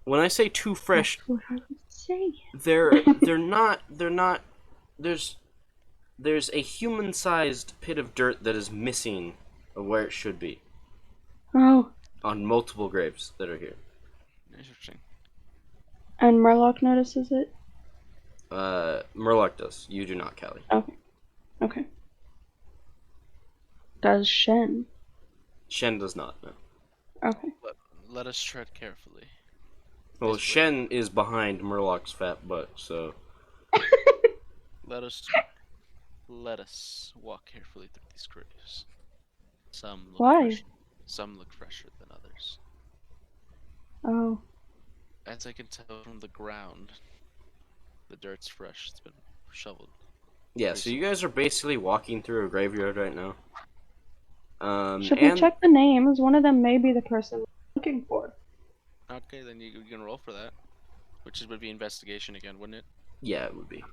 when I say too fresh, That's what I was saying. they're not. There's a human-sized pit of dirt that is missing of where it should be Oh, on multiple graves that are here. Interesting. and Murloc notices it? Murloc does. You do not, Callie. Okay. Does Shen? Shen does not. No. Okay. Let us tread carefully. Well, This way. Shen is behind Murloc's fat butt, so Let us walk carefully through these graves. Some look Why? some look fresher than others. Oh. As I can tell from the ground, the dirt's fresh. It's been shoveled. yeah. So you guys are basically walking through a graveyard right now. Should we check the names? One of them may be the person we're looking for. Okay, then you can roll for that. Would be investigation again, wouldn't it? Yeah, it would be.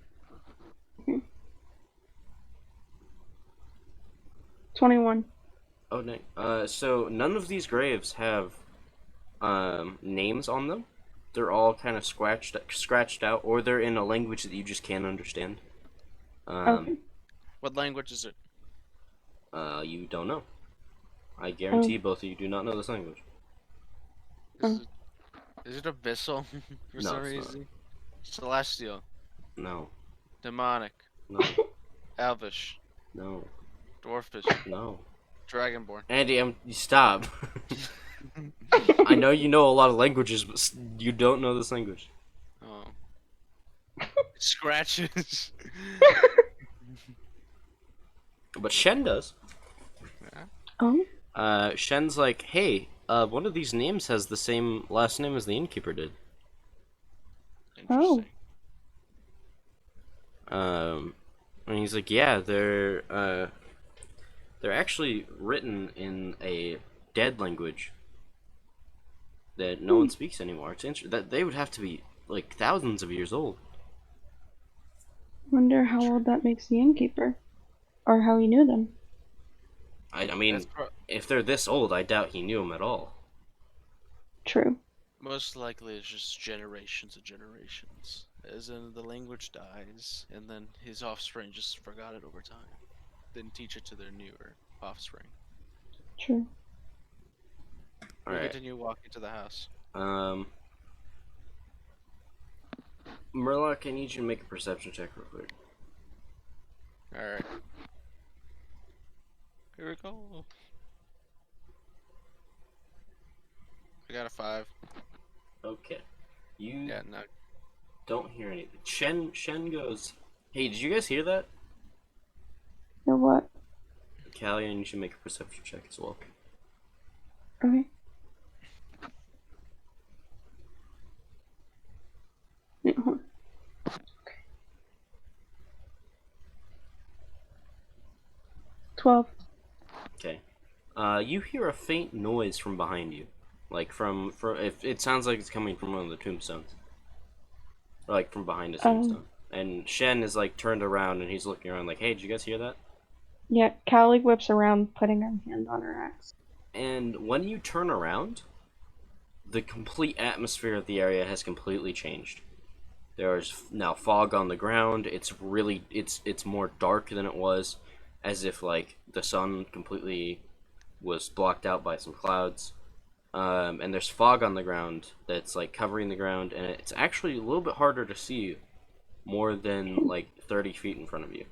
21. Oh, no. So none of these graves have names on them. They're all kind of scratched out, or they're in a language that you just can't understand. Okay. What language is it? You don't know. I guarantee both of you do not know this language. Is it abyssal for No, some it's not. reason? Celestial, No. demonic, No. elvish, No. dwarfish, No. dragonborn. Andy, you stop. I know you know a lot of languages, but you don't know this language. Oh. Scratches. But Shen does. Oh. Shen's like, hey, one of these names has the same last name as the innkeeper did. Interesting. And he's like, yeah, they're actually written in a dead language that no one speaks anymore. It's that they would have to be like thousands of years old. Wonder how old that makes the innkeeper. Or how he knew them. I mean, if they're this old, I doubt he knew them at all. True. Most likely it's just generations of generations. As in the language dies, and then his offspring just forgot it over time. Didn't teach it to their newer offspring. True. All We right. continue walking to the house. Murloc, I need you to make a perception check real quick. Alright. Here we go. I got a 5. Okay. You Yeah, no. don't hear anything. Shen goes, "Hey, did you guys hear that?" Or what? Callie, you should make a perception check as well. Okay. Yeah, hold on. 12. Okay. You hear a faint noise from behind you, like from if it sounds like it's coming from one of the tombstones, or like from behind a tombstone. And Shen is like turned around and he's looking around like, "Hey, did you guys hear that?" Yeah, Callie whips around, putting her hand on her axe. And when you turn around, the complete atmosphere of the area has completely changed. There's now fog on the ground. It's more dark than it was, as if like the sun completely was blocked out by some clouds. And there's fog on the ground that's like covering the ground, and it's actually a little bit harder to see more than like 30 feet in front of you.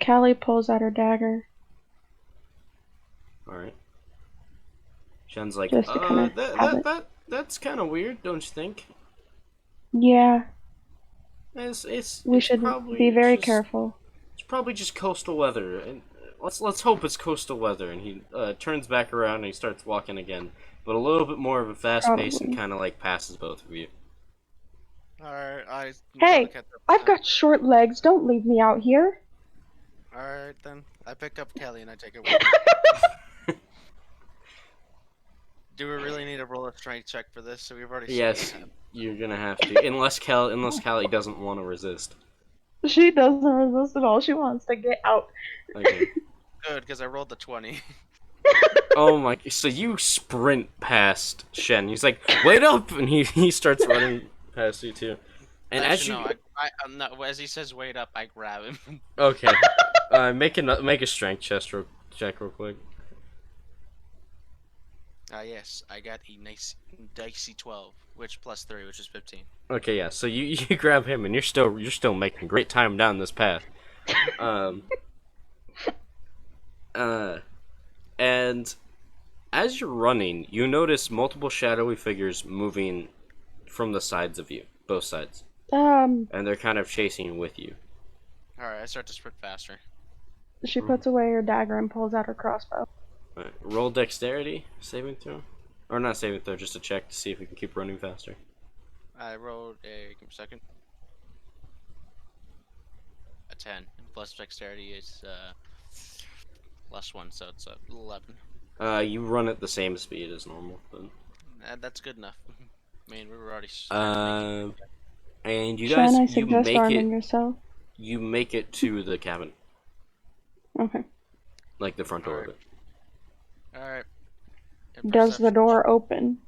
Callie pulls out her dagger. All right. Shen's like, Just to kinda have it. that's kind of weird, don't you think? Yeah, we It's should probably be very just, careful. It's probably just coastal weather, and let's hope it's coastal weather. And he turns back around and he starts walking again, but a little bit more of a fast pace and Probably. kind of like passes both of you. Alright, Hey, I've got short legs. Don't leave me out here. Alright then. I pick up Kelly and I take her with me. Do we really need to roll a strength check for this? So we've already seen Yes, that. you're gonna have to, unless Callie doesn't want to resist. She doesn't resist at all. She wants to get out. Okay. Good, because I rolled the 20. Oh my! So you sprint past Shen. He's like, "Wait up!" and he starts running past you too. And Actually, as you I'm not, as he says wait up, I grab him. okay, make a strength check real quick. Yes, I got a nice dicey 12, which plus 3, which is 15. Okay, yeah. So you grab him, and you're still making great time down this path. Um. And as you're running, you notice multiple shadowy figures moving from the sides of you, both sides, and they're kind of chasing with you. Alright, I start to sprint faster. She puts away her dagger and pulls out her crossbow. Right. Roll dexterity saving throw, or not saving throw, just a check to see if we can keep running faster. I rolled give me a second. A 10. Plus dexterity is plus 1, so it's 11. You run at the same speed as normal, but That's good enough. I mean, we were already and you Shen, guys I you suggest make arming it yourself. you make it to the cabin, Okay. like the front door of it. Alright. Does the door open?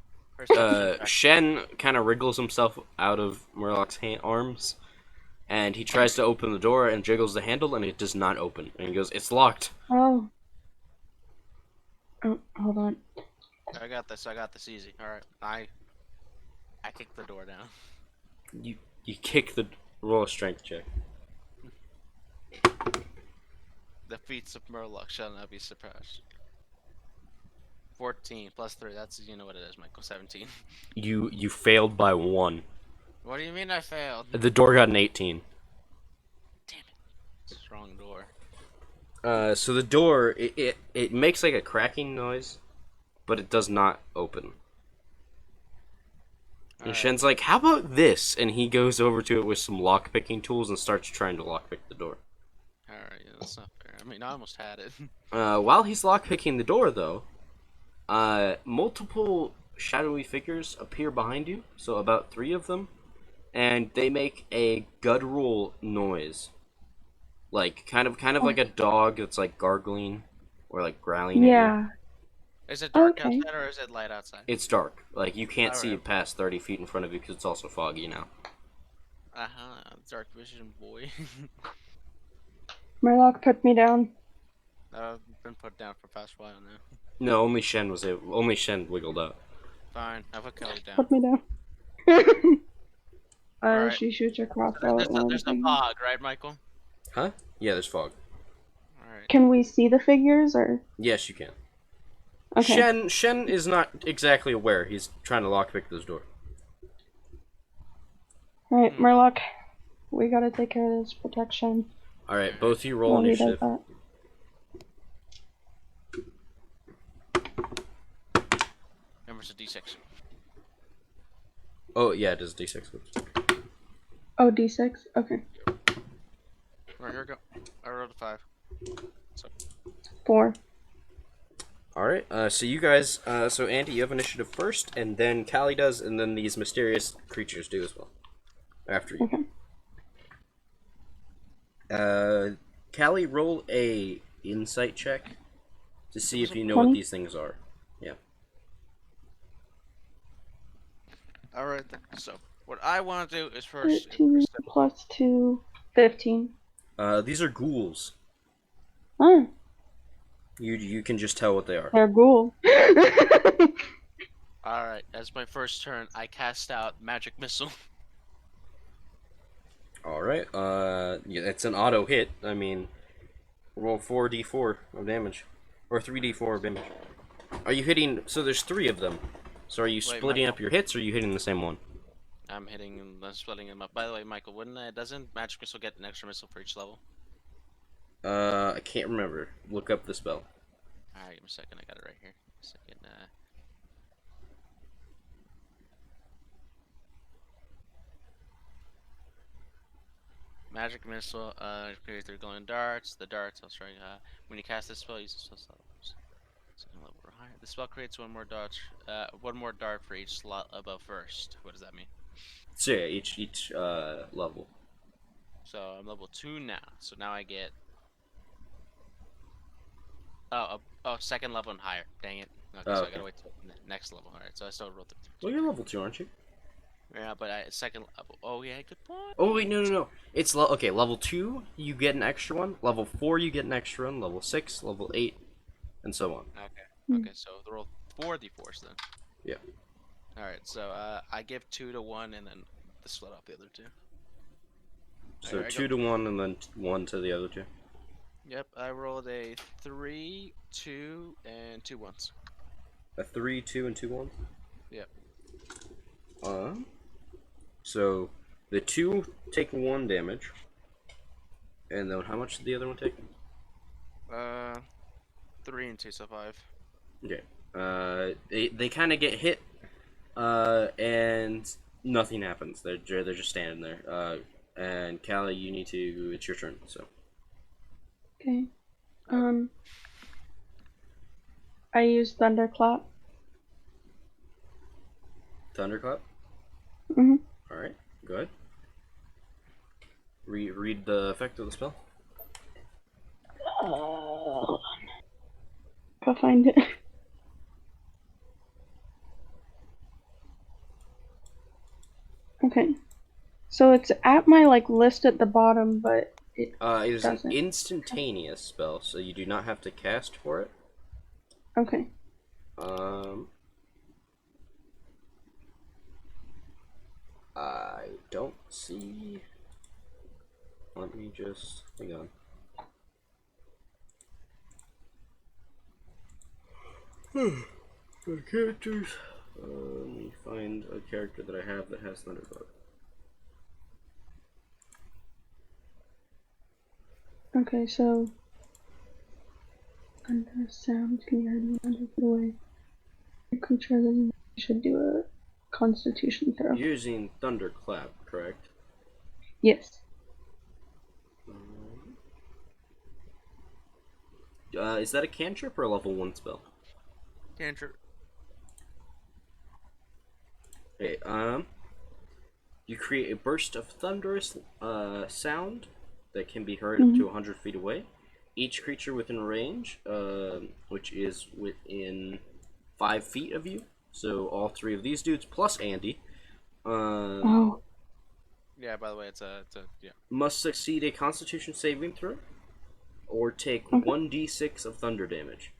Shen kind of wriggles himself out of Murloc's arms, and he tries to open the door and jiggles the handle, and it does not open. And he goes, "It's locked." Oh. Oh, hold on. I got this easy. Alright. I kick the door down. You kick the roll a strength check. The feats of Murloc shall not be surpassed. 14 plus 3, that's, you know what it is, Michael, 17. You failed by 1. What do you mean I failed? The door got an 18. Damn it. Strong door. So the door, it makes like a cracking noise, but it does not open. And Shen's like, "How about this?" And he goes over to it with some lockpicking tools and starts trying to lockpick the door. Alright, yeah, that's not fair. I mean, I almost had it. While he's lockpicking the door, though, multiple shadowy figures appear behind you, so about 3 of them, and they make a guttural noise. Like, kind of like a dog that's like gargling or like growling at you. Yeah. Is it dark Okay. outside or is it light outside? It's dark. Like, you can't see Alright. past 30 feet in front of you because it's also foggy now. Uh-huh, dark vision boy. Murloc, put me down. I've been put down for a fast while now. No, only Shen wiggled out. Fine, I put Kelly down. Put me down. Alright. She shoots her crossbow at one of the There's a things. fog, right, Michael? Huh? Yeah, there's fog. Alright. Can we see the figures, or? Yes, you can. Okay. Shen is not exactly aware. He's trying to lockpick this door. Alright, Murloc. We gotta take care of this protection. Alright, both of you roll while he does initiative. that. Remember, it's a D6. Oh, yeah, it is D6. Oh, D6? Okay. Alright, here we go. I rolled a 5. 4. Alright, so you guys, so Andy, you have initiative first, and then Callie does, and then these mysterious creatures do as well. After you. Okay. Callie, roll a insight check to see if you know 20? what these things are. Yeah. Alright, then. So, what I want to do is first... 13 plus 2, 15. These are ghouls. Oh, You can just tell what they are. they're ghoul. Alright, as my first turn, I cast out Magic Missile. Alright, yeah, it's an auto hit. I mean, roll 4d4 of damage. Or 3d4 of damage. Are you hitting... So there's 3 of them. So are you splitting up your hits, or are you hitting the same one? I'm splitting them up. By the way, Michael, doesn't Magic Missile get an extra missile for each level? I can't remember. Look up the spell. Alright, give me a second, I got it right here. Magic Missile, create 3 glowing darts. The darts, I'll strike, when you cast this spell, use the spell slot. Second level or higher. The spell creates one more dart for each slot above first. What does that mean? So yeah, each level. So I'm level 2 now. So now I get... Oh, second level and higher. Dang it. Okay, so I gotta wait till the next level. Alright, so I still rolled 3. Well, you're level 2, aren't you? Yeah, but second level. Oh yeah, good point. Oh wait, no. It's okay. Level 2, you get an extra one. Level 4, you get an extra one. Level 6, level 8, and so on. Okay, so the roll 4d4s then. Yeah. Alright, so I give 2 to 1 and then split up the other 2. So 2 to 1 and then 1 to the other 2. Yep, I rolled a 3, 2, and 2 ones. A 3, 2, and 2 1s? Yep. So the 2 take 1 damage. And then how much did the other one take? 3 and 2, so 5. Okay. They kind of get hit, and nothing happens. They're just standing there. And Callie, it's your turn. So. Okay. I use Thunderclap. Thunderclap. Mhm. All right. Go ahead. Read the effect of the spell. Hold on. Go find it. Okay. So it's at my list at the bottom, but it is doesn't. an instantaneous spell, so you do not have to cast for it. Okay. I don't see. Let me just hang on. The characters. Let me find a character that I have that has Thunderclap. Okay, so under sound, can you hear me under the way? Your creature then should do a Constitution throw. You're using Thunderclap, correct? Yes. Is that a cantrip or a level 1 spell? Cantrip. Okay, you create a burst of thunderous sound that can be heard up to 100 feet away. Each creature within range, which is within 5 feet of you, so all 3 of these dudes plus Andy, Oh. Yeah, by the way, it's a yeah. must succeed a Constitution saving throw. or take Okay. 1d6 of thunder damage.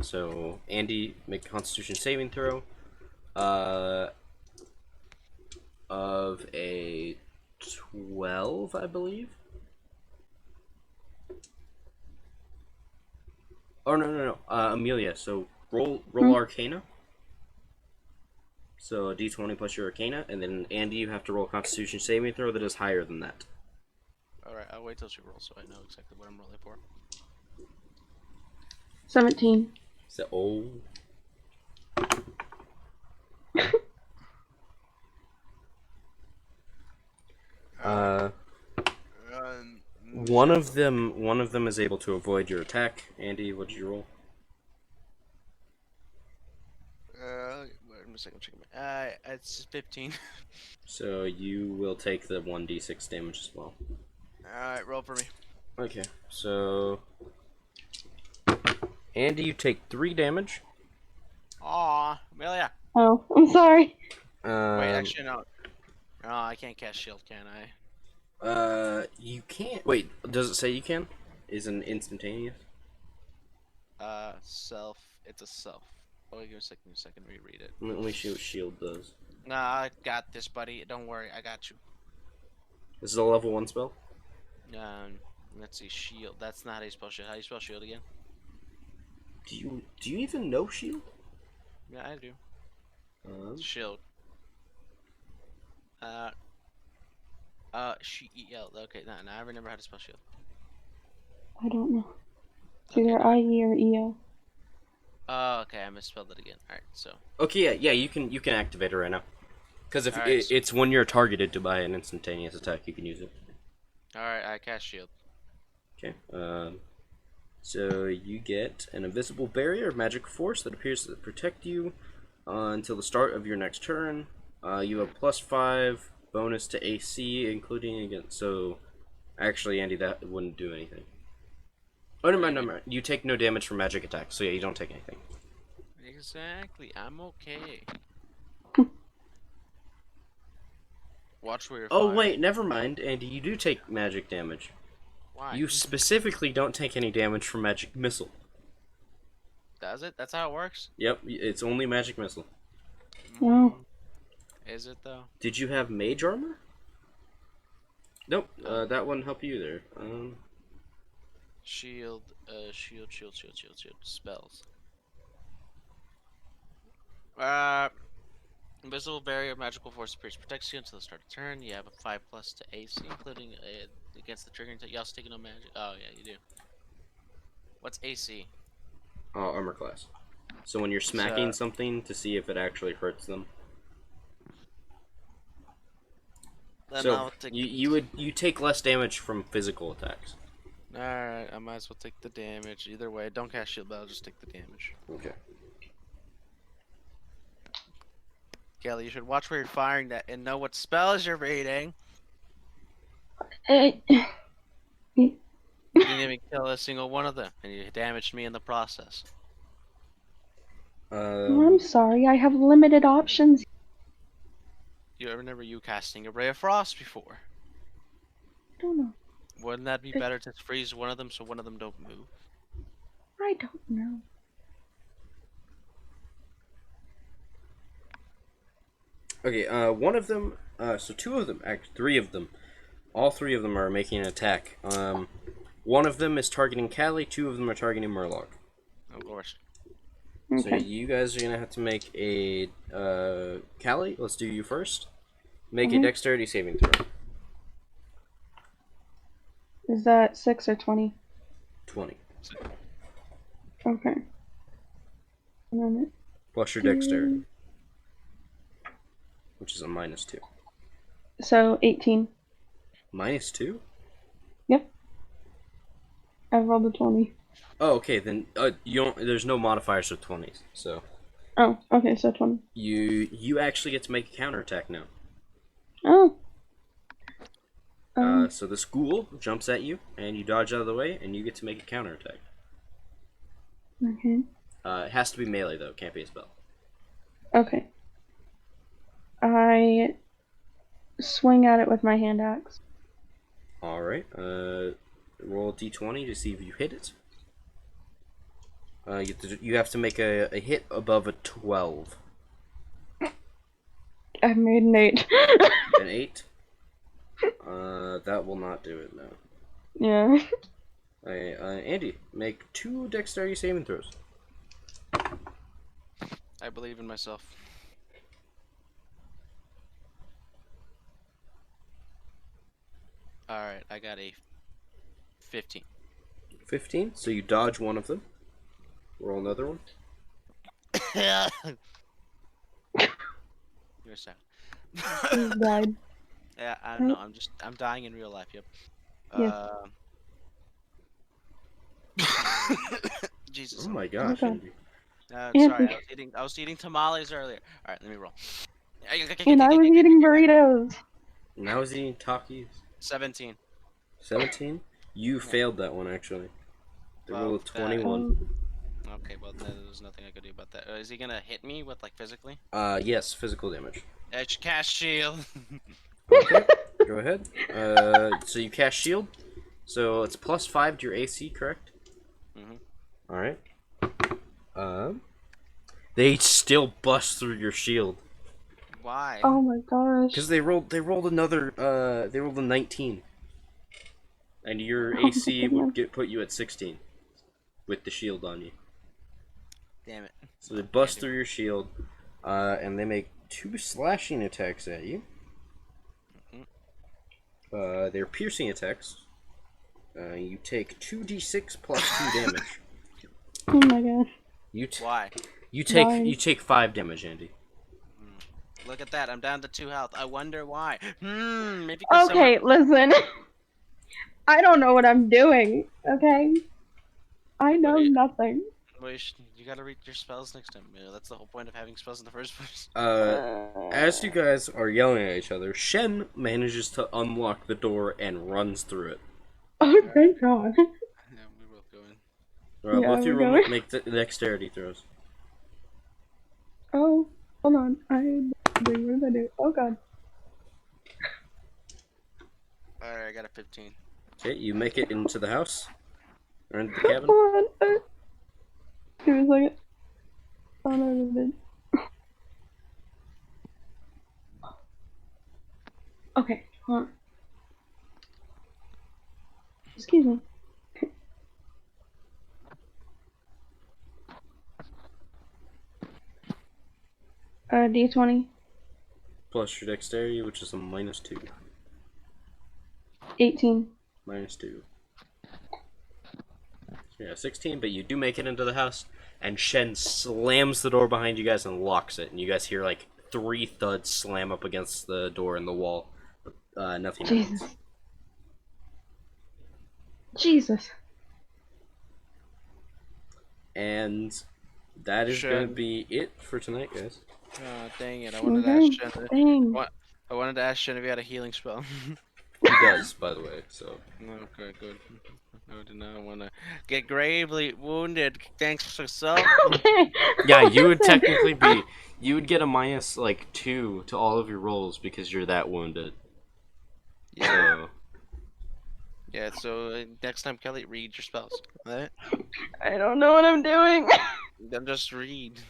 So, Andy, make a Constitution saving throw. Of a 12, I believe. Oh, no. Amelia, so roll Arcana. So a d20 plus your Arcana, and then Andy, you have to roll a Constitution saving throw that is higher than that. Alright, I'll wait till she rolls so I know exactly what I'm rolling for. 17. So, oh. One of them is able to avoid your attack. Andy, what did you roll? Wait a second, I'm checking my... it's 15. So you will take the 1d6 damage as well. Alright, roll for me. Okay, so Andy, you take 3 damage. Aw, Amelia. Oh, I'm sorry. Wait, actually no. No, I can't cast shield, can I? You can't. Wait, does it say you can? Is an instantaneous? Self. It's a self. Oh, wait, give me a second, reread it. Let me see what shield does. Nah, I got this, buddy. Don't worry, I got you. This is a level 1 spell? Let's see, shield. That's not how you spell shield. How do you spell shield again? Do you even know shield? Yeah, I do. Shield. Shield. Okay, now I remember how to spell shield. I don't know. It's Okay, either now- IE or EO. Oh, okay, I misspelled it again. Alright, so. Okay, yeah, you can activate it right now. Because if Alright, it's when you're targeted to buy an instantaneous attack, you can use it. Alright, I cast shield. Okay. So you get an invisible barrier of magic force that appears to protect you until the start of your next turn. You have +5 bonus to AC, including against. So, actually, Andy, that wouldn't do anything. Oh, never mind. You take no damage from magic attacks, so yeah, you don't take anything. Exactly, I'm okay. Watch where you're Oh firing. wait, never mind, Andy. You do take magic damage. Why? You specifically don't take any damage from magic missile. Does it? That's how it works? Yep, it's only magic missile. Wow. Is it though? Did you have mage armor? Nope, that wouldn't help you either. Shield, shield. Spells. Invisible barrier of magical force appears, protects you until the start of turn. You have a 5+ to AC, including against the trigger. You also take no magic. Oh yeah, you do. What's AC? Armor class. So when you're smacking something to see if it actually hurts them. Then So I'll take... you take less damage from physical attacks. Alright, I might as well take the damage. Either way, don't cast shield, but I'll just take the damage. Okay. Kelly, you should watch where you're firing that and know what spells you're reading. It, You didn't even kill a single one of them, and you damaged me in the process. I'm sorry, I have limited options. You remember you casting a ray of frost before? I don't know. Wouldn't that be better to freeze one of them so one of them don't move? I don't know. Okay, one of them, so 2 of them, actually 3 of them, all 3 of them are making an attack. One of them is targeting Callie, 2 of them are targeting Murloc. Of course. So you guys are gonna have to make a, Callie, let's do you first. Make a dexterity saving throw. Is that 6 or 20? 20. Okay. A minute. Plus your dexterity. Which is a -2. So 18. -2? Yep. I rolled a 20. Oh, okay, then you don't. There's no modifiers with 20s, so Oh, okay, so 20. you actually get to make a counterattack now. Oh. So the school jumps at you, and you dodge out of the way, and you get to make a counterattack. Okay. It has to be melee though; can't be a spell. Okay. I swing at it with my hand axe. All right. Roll a d20 to see if you hit it. You have to make a hit above a 12. I made an 8. An 8. That will not do it. No. Yeah. Andy, make 2 dexterity saving throws. I believe in myself. Alright, I got a 15. 15. So you dodge one of them. Roll another one. You're sad. He died. Yeah, I don't know. I'm dying in real life. Yep. Yes. Jesus. Oh my gosh, Okay. Andy. Sorry, I was eating tamales earlier. All right, let me roll. And I was eating burritos. And I was eating Takis. 17. 17. You failed that one actually. They rolled a 21. Okay, well there's nothing I could do about that. Is he gonna hit me with like physically? Yes, physical damage. Edge cast shield. Okay, go ahead. So you cast shield. So it's +5 to your AC, correct? Mhm. All right. They still bust through your shield Why? Oh my gosh. because they rolled another. They rolled a 19, and your AC would put you at 16 with the shield on you. Damn it. So they bust through your shield, and they make 2 slashing attacks at you. They're piercing attacks. You take 2d6 plus 2 damage. Oh my god. Why? You Nine. take 5 damage, Andy. Look at that. I'm down to 2 health. I wonder why. Maybe. Okay, listen. I don't know what I'm doing, okay? I know nothing. Well, you gotta read your spells next time. You know, that's the whole point of having spells in the first place. As you guys are yelling at each other, Shen manages to unlock the door and runs through it. Oh, thank god. Yeah, we both go in. Yeah, Both of you we're roll going. make the dexterity throws. Oh, hold on. What did I do? Oh god. Alright, I got a 15. Okay, you make it into the house. Or into the cabin. Hold on. Give me a second. Oh no, I did. Okay, hold on. Excuse me. D20. Plus your dexterity, which is a -2. 18. -2. Yeah, 16, but you do make it into the house, and Shen slams the door behind you guys and locks it, and you guys hear like 3 thuds slam up against the door and the wall. But nothing happens. Jesus. Jesus. And that is Shen. going to be it for tonight, guys. Oh, dang it. I wanted to ask Shen. Dang. I wanted to ask Shen if he had a healing spell. He does, by the way, so. Okay, good. I did not want to get gravely wounded. Thanks for so. Okay. Yeah, you would technically be. You would get a -2 to all of your rolls because you're that wounded. So. Yeah, so next time, Kelly, read your spells. Alright? I don't know what I'm doing. Then just read.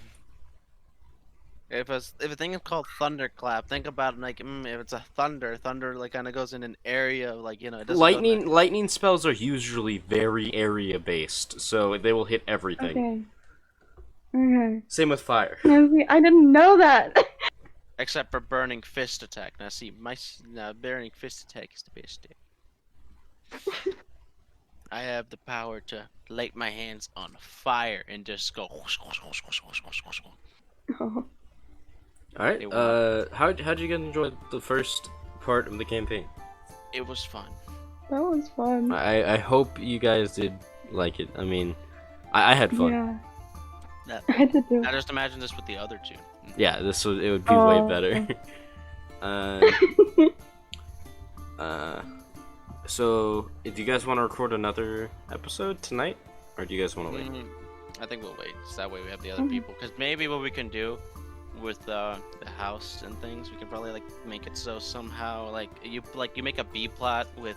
If a thing is called thunderclap, think about it like if it's a thunder like kind of goes in an area like it doesn't. Lightning spells are usually very area based, so they will hit everything. Okay. Same with fire. Now, see, I didn't know that. Except for burning fist attack. Now see, my burning fist attack is the best thing. I have the power to light my hands on fire and just go. Oh. All right. How'd you guys enjoy the first part of the campaign? It was fun. That was fun. I hope you guys did like it. I mean, I had fun. Yeah. I did too. Now just imagine this with the other two. Yeah, it would be way better. So, do you guys want to record another episode tonight, or do you guys want to wait? I think we'll wait. So that way we have the other people. Because maybe what we can do with the house and things. We can probably like make it so somehow like you make a B plot with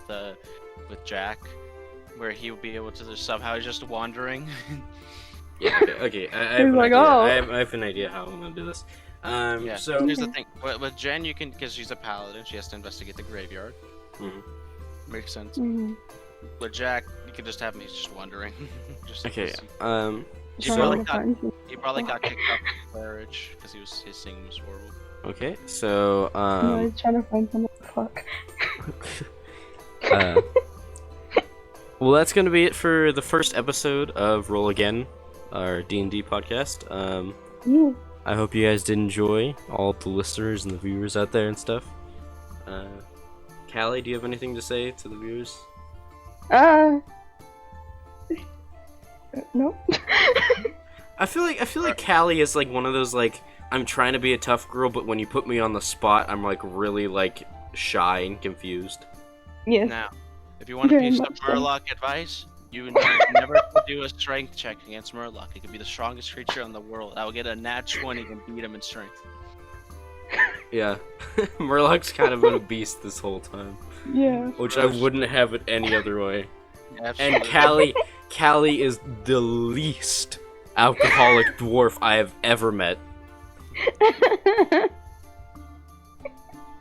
Jack, where he would be able to somehow just wandering. Yeah. Okay. I have He's an like, idea. "Oh." I have an idea how I'm gonna do this. Yeah. So. Here's the thing. With Jen, you can, because she's a paladin, she has to investigate the graveyard. Mhm. Makes sense. Mm-hmm. With Jack, you can just have him. He's just wandering. just Okay. He So- probably got kicked off the marriage because his singing was horrible. Okay. So. No, he's trying to find someone to fuck. Well, that's gonna be it for the first episode of Roll Again, our D&D podcast. Yeah. I hope you guys did enjoy, all the listeners and the viewers out there and stuff. Callie, do you have anything to say to the viewers? No. I feel like Callie is like one of those like I'm trying to be a tough girl, but when you put me on the spot, I'm like really like shy and confused. Yes. Now, if you want a Very piece of much so. Murloc advice, you never do a strength check against Murloc. It could be the strongest creature in the world. I will get a nat 20 and beat him in strength. Yeah, Murloc's kind of been a beast this whole time, Yeah. which I wouldn't have it any other way. Absolutely. And Callie is the least alcoholic dwarf I have ever met.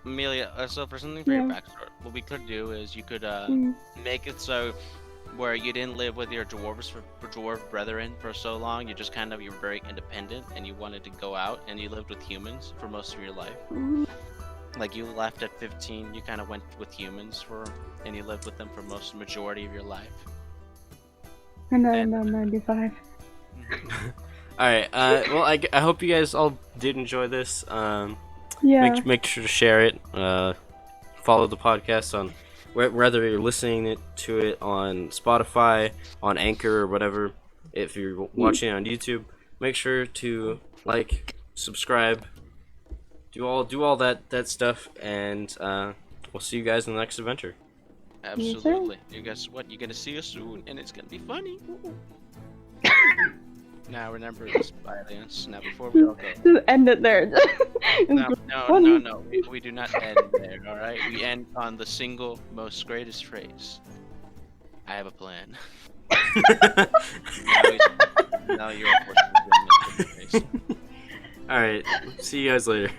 Amelia, so for something for your Yeah. backstory, what we could do is you could Mm. make it so where you didn't live with your dwarf brethren for so long. You just kind of, you're very independent and you wanted to go out and you lived with humans for most of your life. Like you left at 15, you kind of went with humans and you lived with them for majority of your life. And then I'm 95. Alright, well, I hope you guys all did enjoy this. Yeah. Make sure to share it. Follow the podcast on whether you're listening to it on Spotify, on Anchor, or whatever. If you're watching it on YouTube, make sure to like, subscribe, do all that stuff, and we'll see you guys in the next adventure. Absolutely. You guess what? You're gonna see us soon, and it's gonna be funny. Now remember this, audience. Now before we all go. Just end it there. No. We do not end there. All right. We end on the single most greatest phrase. I have a plan. now you're unfortunately. Alright, see you guys later.